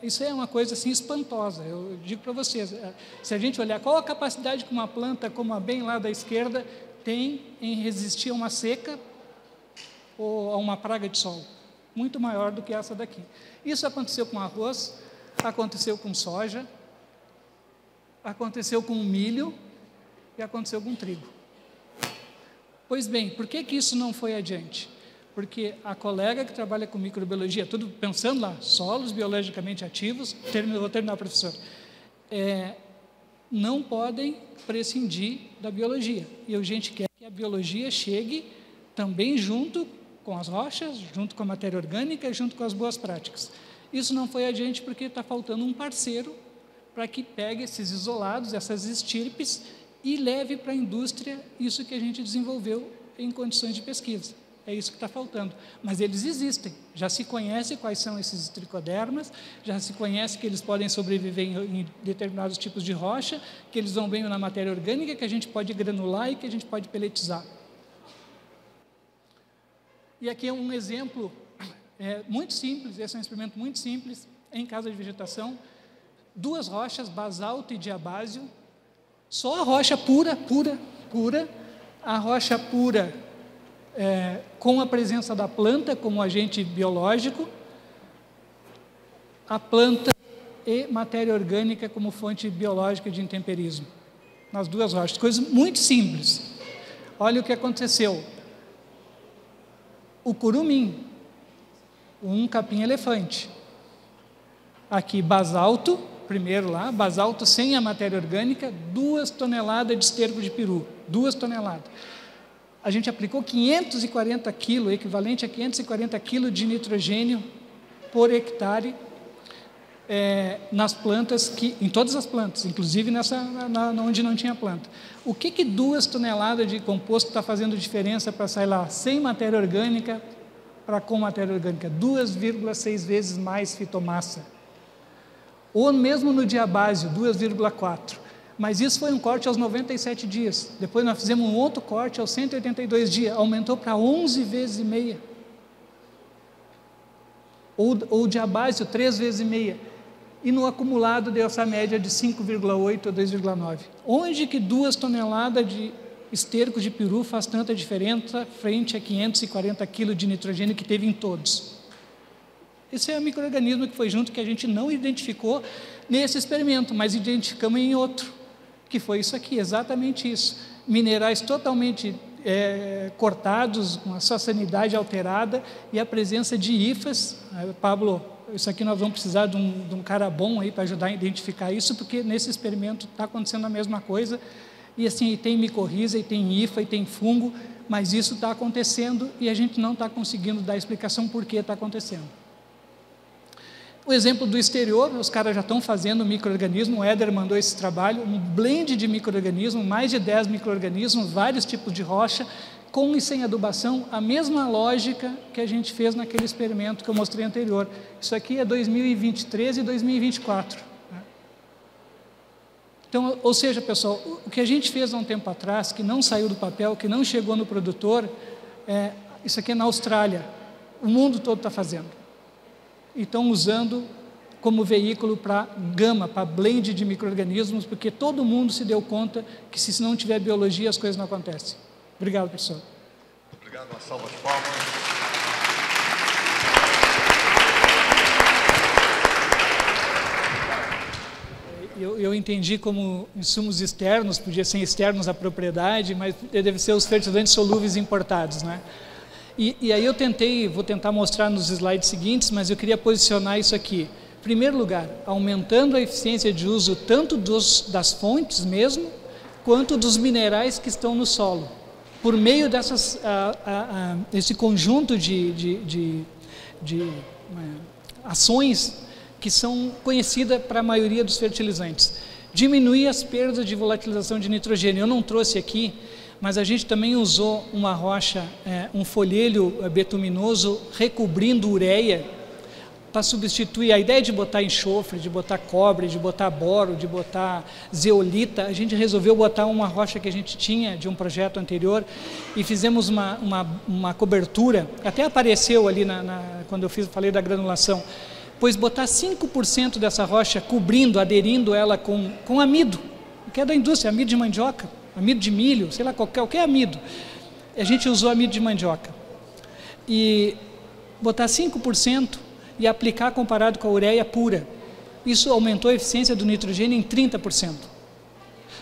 isso é uma coisa assim espantosa. Eu digo para vocês, se a gente olhar qual a capacidade que uma planta como a bem lá da esquerda tem em resistir a uma seca ou a uma praga de sol, muito maior do que essa daqui. Isso aconteceu com arroz, aconteceu com soja, aconteceu com milho e aconteceu com trigo. Pois bem, por que isso não foi adiante? Porque a colega que trabalha com microbiologia, tudo pensando lá, solos biologicamente ativos, vou terminar, professor, não podem prescindir da biologia. E a gente quer que a biologia chegue também junto com as rochas, junto com a matéria orgânica, junto com as boas práticas. Isso não foi adiante porque está faltando um parceiro para que pegue esses isolados, essas estirpes, e leve para a indústria isso que a gente desenvolveu em condições de pesquisa. É isso que está faltando. Mas eles existem. Já se conhece quais são esses tricodermas, já se conhece que eles podem sobreviver em determinados tipos de rocha, que eles vão bem na matéria orgânica, que a gente pode granular e que a gente pode peletizar. E aqui é um exemplo muito simples, esse é um experimento muito simples, em casa de vegetação, 2 rochas, basalto e diabásio, só a rocha pura, a rocha pura com a presença da planta como agente biológico, a planta e matéria orgânica como fonte biológica de intemperismo, nas 2 rochas, coisa muito simples. Olha o que aconteceu. O curumim, um capim-elefante. Aqui, basalto, primeiro lá, basalto sem a matéria orgânica, 2 toneladas de esterco de peru, 2 toneladas. A gente aplicou 540 quilos, equivalente a 540 quilos de nitrogênio por hectare nas plantas, em todas as plantas, inclusive onde não tinha planta. O que 2 toneladas de composto está fazendo diferença para sair lá sem matéria orgânica para com matéria orgânica? 2,6 vezes mais fitomassa. Ou mesmo no diabásio, 2,4. Mas isso foi um corte aos 97 dias. Depois nós fizemos um outro corte aos 182 dias, aumentou para 11 vezes e meia. Ou o diabásio, 3 vezes e meia. E no acumulado deu essa média de 5,8 a 2,9. Onde que 2 toneladas de esterco de peru faz tanta diferença frente a 540 quilos de nitrogênio que teve em todos? Esse é o micro-organismo que foi junto, que a gente não identificou nesse experimento, mas identificamos em outro, que foi isso aqui, exatamente isso. Minerais totalmente cortados, com a sua sanidade alterada, e a presença de hifas. Pablo, isso aqui nós vamos precisar de um cara bom aí para ajudar a identificar isso, porque nesse experimento está acontecendo a mesma coisa, e assim, tem micorriza, e tem hifa, e tem fungo, mas isso está acontecendo, e a gente não está conseguindo dar explicação por que está acontecendo. O exemplo do exterior, os caras já estão fazendo micro-organismo, o Éder mandou esse trabalho, um blend de micro-organismos, mais de 10 micro-organismos, vários tipos de rocha, com e sem adubação, a mesma lógica que a gente fez naquele experimento que eu mostrei anterior. Isso aqui é 2023 e 2024. Então, ou seja, pessoal, o que a gente fez há um tempo atrás, que não saiu do papel, que não chegou no produtor, isso aqui é na Austrália. o mundo todo está fazendo. E estão usando como veículo para gama, para blend de micro-organismos, porque todo mundo se deu conta que se não tiver biologia as coisas não acontecem. Obrigado, professor. Obrigado, uma salva de palmas. Eu entendi como insumos externos, podia ser externos à propriedade, mas deve ser os fertilizantes solúveis importados, né? E aí vou tentar mostrar nos slides seguintes, mas eu queria posicionar isso aqui. Em primeiro lugar, aumentando a eficiência de uso tanto das fontes mesmo, quanto dos minerais que estão no solo, por meio desse conjunto de ações que são conhecidas para a maioria dos fertilizantes. Diminuir as perdas de volatilização de nitrogênio. Eu não trouxe aqui, mas a gente também usou uma rocha, um folhelho betuminoso recobrindo ureia, para substituir. A ideia de botar enxofre, de botar cobre, de botar boro, de botar zeolita, a gente resolveu botar uma rocha que a gente tinha de um projeto anterior e fizemos uma cobertura, até apareceu ali quando eu falei da granulação, pois botar 5% dessa rocha cobrindo, aderindo ela com amido, que é da indústria, amido de mandioca, amido de milho, sei lá, qualquer amido. A gente usou amido de mandioca. E botar 5% e aplicar comparado com a ureia pura. Isso aumentou a eficiência do nitrogênio em 30%.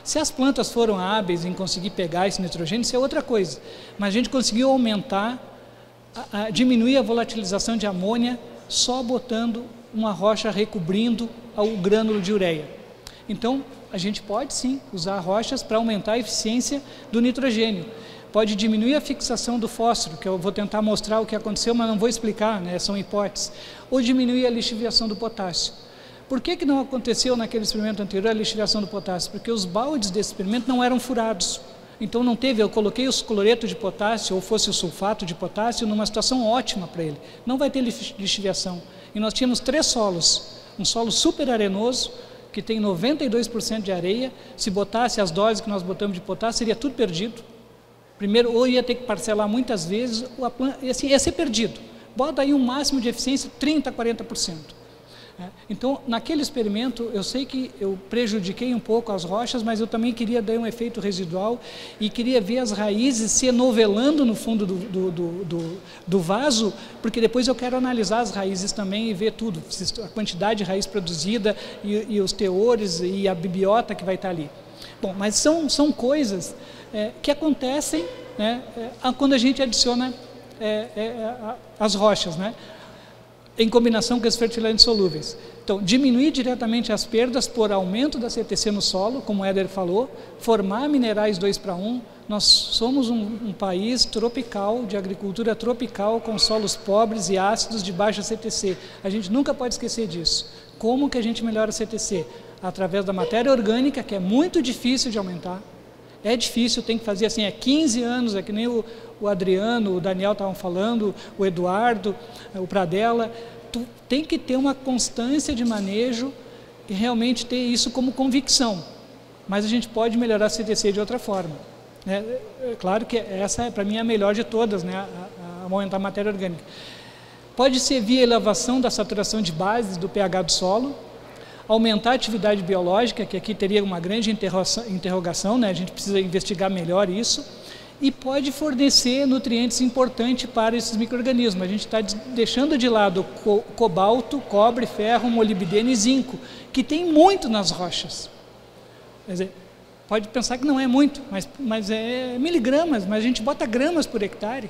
Se as plantas foram hábeis em conseguir pegar esse nitrogênio, isso é outra coisa. Mas a gente conseguiu aumentar, diminuir a volatilização de amônia só botando uma rocha recobrindo o grânulo de ureia. Então, a gente pode sim usar rochas para aumentar a eficiência do nitrogênio. Pode diminuir a fixação do fósforo, que eu vou tentar mostrar o que aconteceu, mas não vou explicar, né? São hipóteses. Ou diminuir a lixiviação do potássio. Por que não aconteceu naquele experimento anterior a lixiviação do potássio? Porque os baldes desse experimento não eram furados. Então não teve, eu coloquei os cloreto de potássio, ou fosse o sulfato de potássio, numa situação ótima para ele. Não vai ter lixiviação. E nós tínhamos 3 solos. Um solo super arenoso, que tem 92% de areia. Se botasse as doses que nós botamos de potássio, seria tudo perdido. Primeiro, ou ia ter que parcelar muitas vezes, assim, ia ser perdido. Bota aí um máximo de eficiência 30% a 40%. Então, naquele experimento, eu sei que eu prejudiquei um pouco as rochas, mas eu também queria dar um efeito residual e queria ver as raízes se enovelando no fundo do vaso, porque depois eu quero analisar as raízes também e ver tudo, a quantidade de raiz produzida e os teores e a bibiota que vai estar ali. Bom, mas são coisas que acontecem, né, quando a gente adiciona as rochas, né, em combinação com os fertilizantes solúveis. Então, diminuir diretamente as perdas por aumento da CTC no solo, como o Éder falou, formar minerais 2:1. Nós somos um país tropical, de agricultura tropical, com solos pobres e ácidos de baixa CTC. A gente nunca pode esquecer disso. Como que a gente melhora a CTC? Através da matéria orgânica, que é muito difícil de aumentar. É difícil, tem que fazer assim, 15 anos, é que nem o Adriano, o Daniel estavam falando, o Eduardo, o Pradella. Tu tem que ter uma constância de manejo e realmente ter isso como convicção. Mas a gente pode melhorar a CTC de outra forma. É claro que essa, para mim, é a melhor de todas, né? A aumentar a matéria orgânica. Pode ser via elevação da saturação de bases do pH do solo, aumentar a atividade biológica, que aqui teria uma grande interrogação, né? A gente precisa investigar melhor isso, e pode fornecer nutrientes importantes para esses micro-organismos. A gente está deixando de lado cobalto, cobre, ferro, molibdênio e zinco, que tem muito nas rochas. Quer dizer, pode pensar que não é muito, mas é miligramas, mas a gente bota gramas por hectare.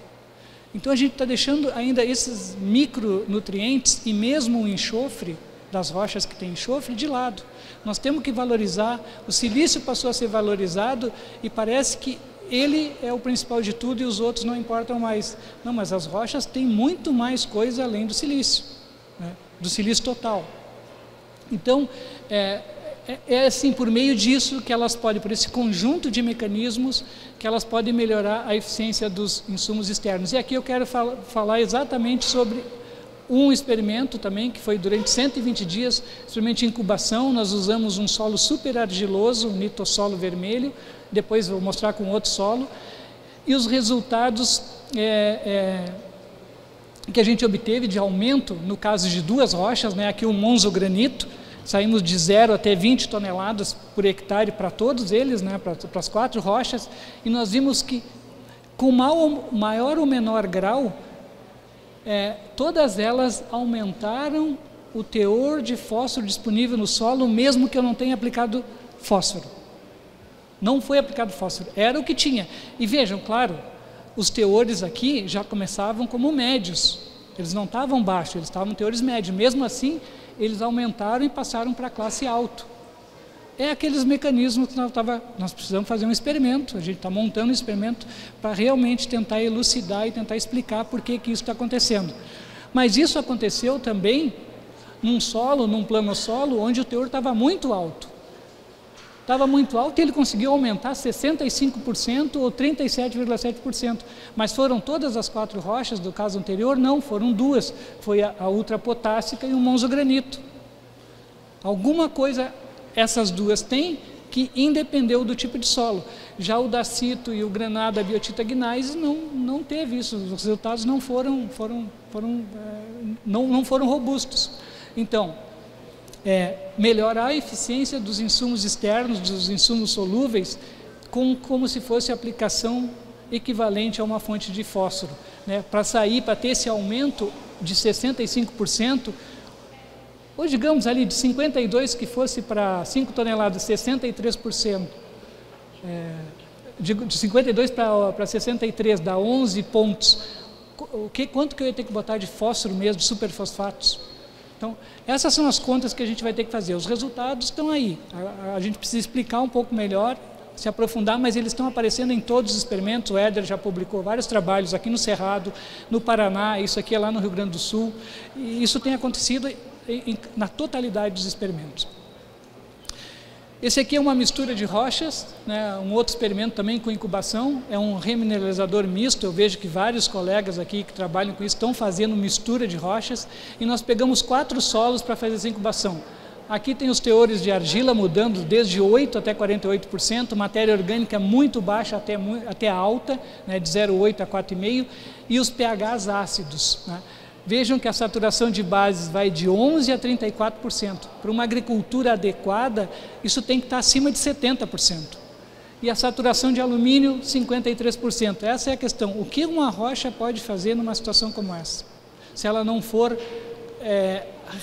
Então a gente está deixando ainda esses micronutrientes e mesmo o enxofre das rochas que tem enxofre de lado. Nós temos que valorizar, o silício passou a ser valorizado e parece que ele é o principal de tudo e os outros não importam mais. Não, mas as rochas têm muito mais coisa além do silício, né? Do silício total. Então, é assim, por meio disso que elas podem, por esse conjunto de mecanismos, que elas podem melhorar a eficiência dos insumos externos. E aqui eu quero falar exatamente sobre um experimento também, que foi durante 120 dias, experimento de incubação. Nós usamos um solo super argiloso, um nitossolo vermelho, depois vou mostrar com outro solo, e os resultados que a gente obteve de aumento, no caso de duas rochas, né, aqui o monzogranito, saímos de 0 até 20 toneladas por hectare para todos eles, né, para as 4 rochas, e nós vimos que com maior ou menor grau, todas elas aumentaram o teor de fósforo disponível no solo, mesmo que eu não tenha aplicado fósforo. Não foi aplicado fósforo, era o que tinha. E vejam, claro, os teores aqui já começavam como médios, eles não estavam baixos, eles estavam teores médios. Mesmo assim, eles aumentaram e passaram para a classe alto. É aqueles mecanismos que nós precisamos fazer um experimento, a gente está montando um experimento para realmente tentar elucidar e tentar explicar por que isso está acontecendo. Mas isso aconteceu também num plano solo, onde o teor estava muito alto. Estava muito alto e ele conseguiu aumentar 65% ou 37,7%. Mas foram todas as 4 rochas do caso anterior? Não, foram 2. Foi a ultrapotássica e o monzogranito. Alguma coisa essas 2 têm que independeu do tipo de solo. Já o dacito e o granada biotita gneiss não teve isso. Os resultados não foram robustos. Então, melhorar a eficiência dos insumos externos, dos insumos solúveis, como se fosse aplicação equivalente a uma fonte de fósforo, né? Para ter esse aumento de 65%, ou digamos ali de 52 que fosse para 5 toneladas, 63%, de 52 para 63, dá 11 pontos. Quanto que eu ia ter que botar de fósforo mesmo, de superfosfatos? Então, essas são as contas que a gente vai ter que fazer. Os resultados estão aí. A gente precisa explicar um pouco melhor, se aprofundar, mas eles estão aparecendo em todos os experimentos. O Éder já publicou vários trabalhos aqui no Cerrado, no Paraná, isso aqui é lá no Rio Grande do Sul. E isso tem acontecido na totalidade dos experimentos. Esse aqui é uma mistura de rochas, né? Um outro experimento também com incubação, é um remineralizador misto. Eu vejo que vários colegas aqui que trabalham com isso estão fazendo mistura de rochas, e nós pegamos 4 solos para fazer essa incubação. Aqui tem os teores de argila mudando desde 8% até 48%, matéria orgânica muito baixa até alta, né? De 0,8 a 4,5%, e os pHs ácidos, né? Vejam que a saturação de bases vai de 11% a 34%. Para uma agricultura adequada, isso tem que estar acima de 70%. E a saturação de alumínio, 53%. Essa é a questão. O que uma rocha pode fazer numa situação como essa? Se ela não for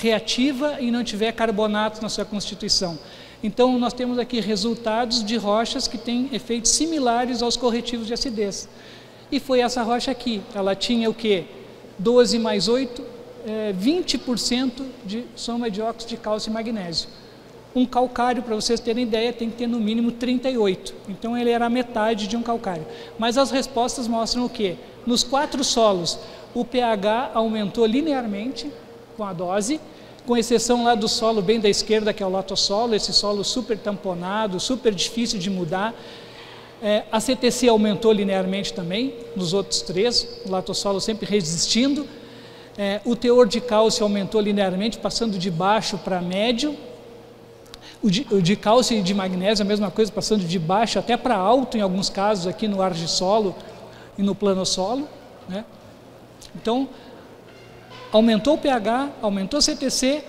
reativa e não tiver carbonato na sua constituição. Então, nós temos aqui resultados de rochas que têm efeitos similares aos corretivos de acidez. E foi essa rocha aqui. Ela tinha o quê? 12 mais 8, 20% de soma de óxido de cálcio e magnésio. Um calcário, para vocês terem ideia, tem que ter no mínimo 38. Então ele era a metade de um calcário. Mas as respostas mostram o quê? Nos 4 solos, o pH aumentou linearmente com a dose, com exceção lá do solo bem da esquerda, que é o latossolo, esse solo super tamponado, super difícil de mudar. A CTC aumentou linearmente também, nos outros 3, o latossolo sempre resistindo. O teor de cálcio aumentou linearmente, passando de baixo para médio. O de cálcio e de magnésio, a mesma coisa, passando de baixo até para alto, em alguns casos, aqui no argissolo e no planossolo, né? Então, aumentou o pH, aumentou o CTC,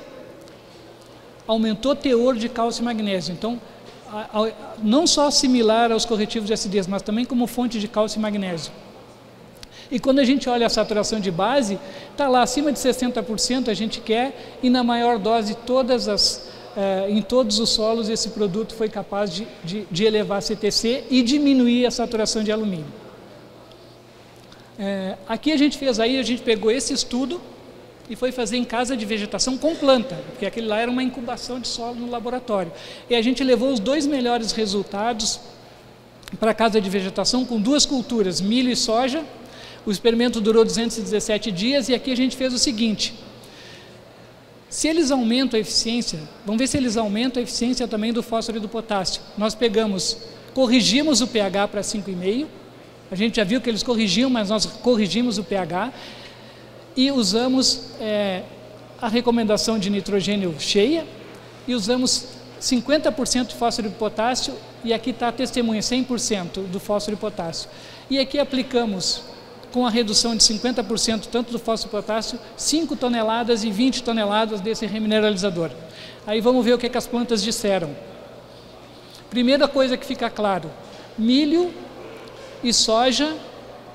aumentou o teor de cálcio e magnésio. Então, não só similar aos corretivos de acidez, mas também como fonte de cálcio e magnésio. E quando a gente olha a saturação de base, está lá acima de 60%, a gente quer, e na maior dose, em todos os solos, esse produto foi capaz de elevar a CTC e diminuir a saturação de alumínio. Aqui a gente pegou esse estudo e foi fazer em casa de vegetação com planta, porque aquele lá era uma incubação de solo no laboratório. E a gente levou os 2 melhores resultados para a casa de vegetação com 2 culturas, milho e soja. O experimento durou 217 dias e aqui a gente fez o seguinte: se eles aumentam a eficiência, vamos ver se eles aumentam a eficiência também do fósforo e do potássio. Nós corrigimos o pH para 5,5, a gente já viu que eles corrigiam, mas nós corrigimos o pH, e usamos a recomendação de nitrogênio cheia, e usamos 50% de fósforo e potássio, e aqui está a testemunha, 100% do fósforo e potássio. E aqui aplicamos com a redução de 50% tanto do fósforo e potássio, 5 toneladas e 20 toneladas desse remineralizador. Aí vamos ver o que as plantas disseram. Primeira coisa que fica claro, milho e soja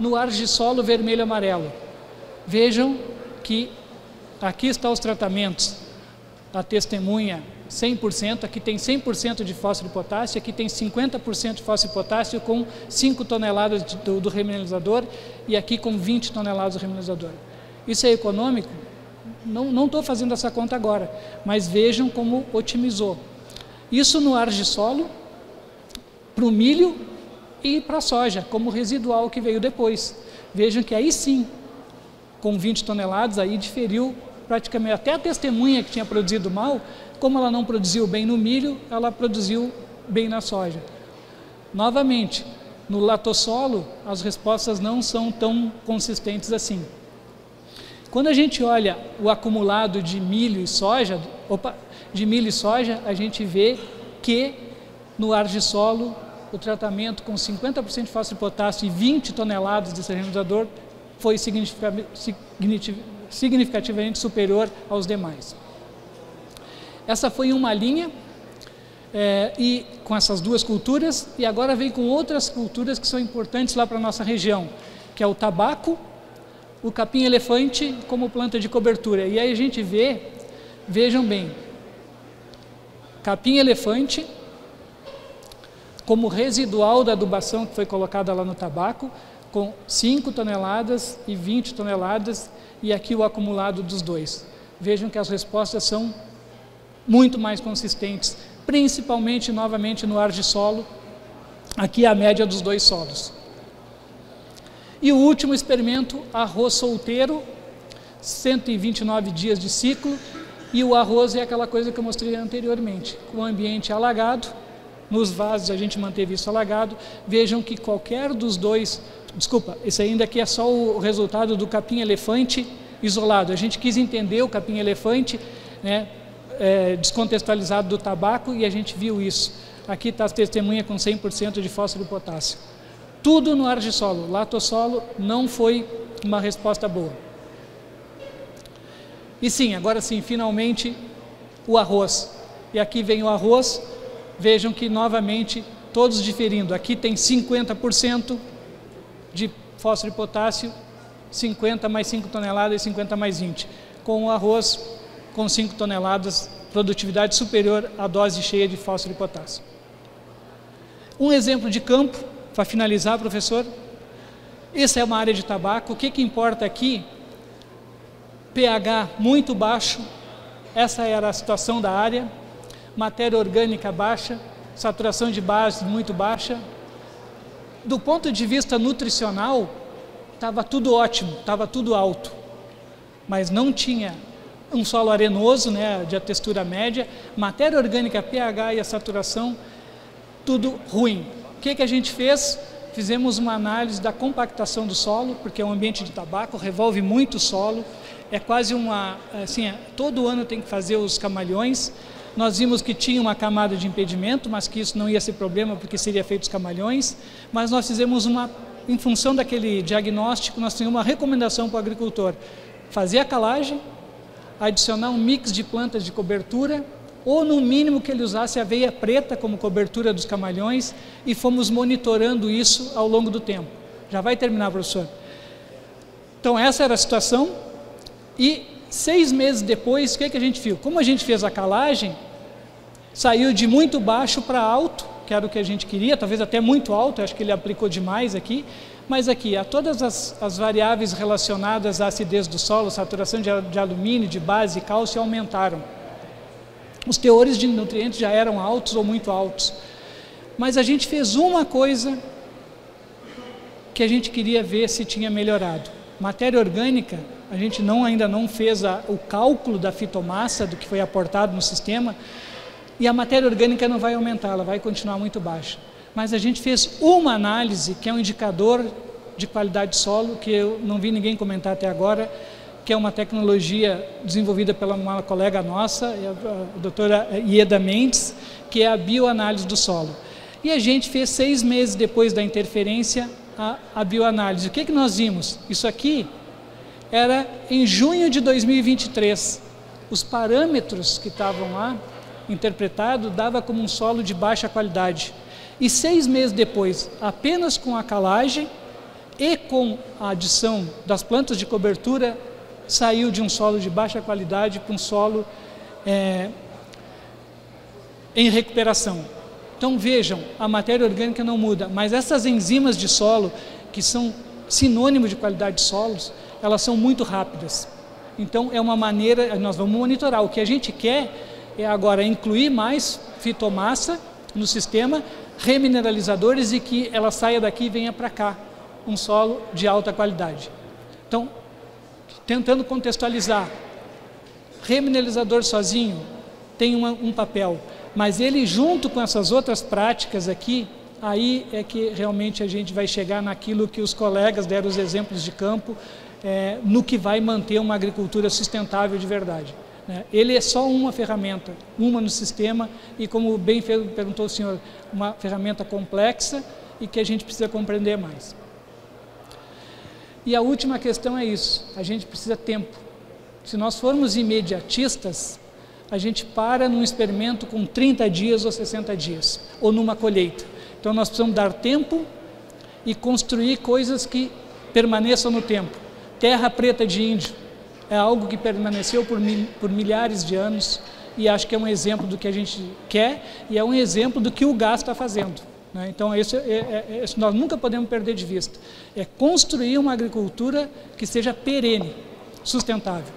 no argissolo vermelho e amarelo. Vejam que aqui estão os tratamentos, a testemunha 100%, aqui tem 100% de fósforo e potássio, aqui tem 50% de fósforo e potássio com 5 toneladas do remineralizador e aqui com 20 toneladas do remineralizador. Isso é econômico? Não estou fazendo essa conta agora, mas vejam como otimizou. Isso no argissolo, para o milho e para a soja, como residual que veio depois. Vejam que aí sim, com 20 toneladas, aí diferiu praticamente, até a testemunha que tinha produzido mal, como ela não produziu bem no milho, ela produziu bem na soja. Novamente, no latossolo, as respostas não são tão consistentes assim. Quando a gente olha o acumulado de milho e soja, a gente vê que no argissolo, o tratamento com 50% de fósforo e potássio e 20 toneladas de remineralizador foi significativamente superior aos demais. Essa foi uma linha, e com essas duas culturas, e agora vem com outras culturas que são importantes lá para a nossa região, que é o tabaco, o capim-elefante como planta de cobertura. E aí a gente vê, vejam bem, capim-elefante como residual da adubação que foi colocada lá no tabaco, com 5 toneladas e 20 toneladas, e aqui o acumulado dos dois. Vejam que as respostas são muito mais consistentes, principalmente, novamente, no argissolo, aqui a média dos dois solos. E o último experimento, arroz solteiro, 129 dias de ciclo, e o arroz é aquela coisa que eu mostrei anteriormente, com o ambiente alagado, nos vasos a gente manteve isso alagado. Vejam que qualquer dos dois, desculpa, esse ainda aqui é só o resultado do capim-elefante isolado. A gente quis entender o capim-elefante, né, descontextualizado do tabaco, e a gente viu isso. Aqui está a testemunha com 100% de fósforo e potássio. Tudo no argissolo, latossolo não foi uma resposta boa. E sim, agora sim, finalmente o arroz. E aqui vem o arroz, vejam que novamente todos diferindo. Aqui tem 50% de fósforo e potássio, 50 mais 5 toneladas e 50 mais 20. Com o arroz, com 5 toneladas, produtividade superior à dose cheia de fósforo e potássio. Um exemplo de campo, para finalizar, professor. Essa é uma área de tabaco. O que importa aqui? pH muito baixo, essa era a situação da área, matéria orgânica baixa, saturação de base muito baixa. Do ponto de vista nutricional, estava tudo ótimo, estava tudo alto, mas não tinha um solo arenoso, né, de a textura média, matéria orgânica, pH e a saturação, tudo ruim. O que a gente fez? Fizemos uma análise da compactação do solo, porque é um ambiente de tabaco, revolve muito o solo, é quase uma, assim, todo ano tem que fazer os camalhões. Nós vimos que tinha uma camada de impedimento, mas que isso não ia ser problema, porque seria feito os camalhões, mas nós fizemos em função daquele diagnóstico, nós tínhamos uma recomendação para o agricultor: fazer a calagem, adicionar um mix de plantas de cobertura, ou no mínimo que ele usasse aveia preta como cobertura dos camalhões, e fomos monitorando isso ao longo do tempo. Já vai terminar, professor? Então essa era a situação, e 6 meses depois, o que a gente viu? Como a gente fez a calagem, saiu de muito baixo para alto, que era o que a gente queria, talvez até muito alto, acho que ele aplicou demais aqui, mas aqui, a todas as variáveis relacionadas à acidez do solo, saturação de alumínio, de base e cálcio aumentaram. Os teores de nutrientes já eram altos ou muito altos. Mas a gente fez uma coisa que a gente queria ver se tinha melhorado. Matéria orgânica, a gente ainda não fez o cálculo da fitomassa, do que foi aportado no sistema, e a matéria orgânica não vai aumentar, ela vai continuar muito baixa. Mas a gente fez uma análise, que é um indicador de qualidade de solo, que eu não vi ninguém comentar até agora, que é uma tecnologia desenvolvida pela uma colega nossa, a doutora Ieda Mendes, que é a bioanálise do solo. E a gente fez 6 meses depois da interferência a bioanálise. O que nós vimos? Isso aqui era em junho de 2023. Os parâmetros que estavam lá, interpretados, dava como um solo de baixa qualidade. E 6 meses depois, apenas com a calagem e com a adição das plantas de cobertura, saiu de um solo de baixa qualidade para um solo em recuperação. Então vejam, a matéria orgânica não muda, mas essas enzimas de solo, que são sinônimo de qualidade de solos, elas são muito rápidas. Então é uma maneira, nós vamos monitorar. O que a gente quer é agora incluir mais fitomassa no sistema, remineralizadores, e que ela saia daqui e venha para cá, um solo de alta qualidade. Então, tentando contextualizar, remineralizador sozinho tem um papel, mas ele junto com essas outras práticas aqui, aí é que realmente a gente vai chegar naquilo que os colegas deram os exemplos de campo, no que vai manter uma agricultura sustentável de verdade. Ele é só uma ferramenta, uma no sistema, e como bem perguntou o senhor, uma ferramenta complexa e que a gente precisa compreender mais. E a última questão é isso, a gente precisa tempo. Se nós formos imediatistas, a gente para num experimento com 30 dias ou 60 dias, ou numa colheita. Então nós precisamos dar tempo e construir coisas que permaneçam no tempo. Terra preta de índio é algo que permaneceu por milhares de anos, e acho que é um exemplo do que a gente quer, e é um exemplo do que o gás está fazendo. Então isso nós nunca podemos perder de vista. É construir uma agricultura que seja perene, sustentável.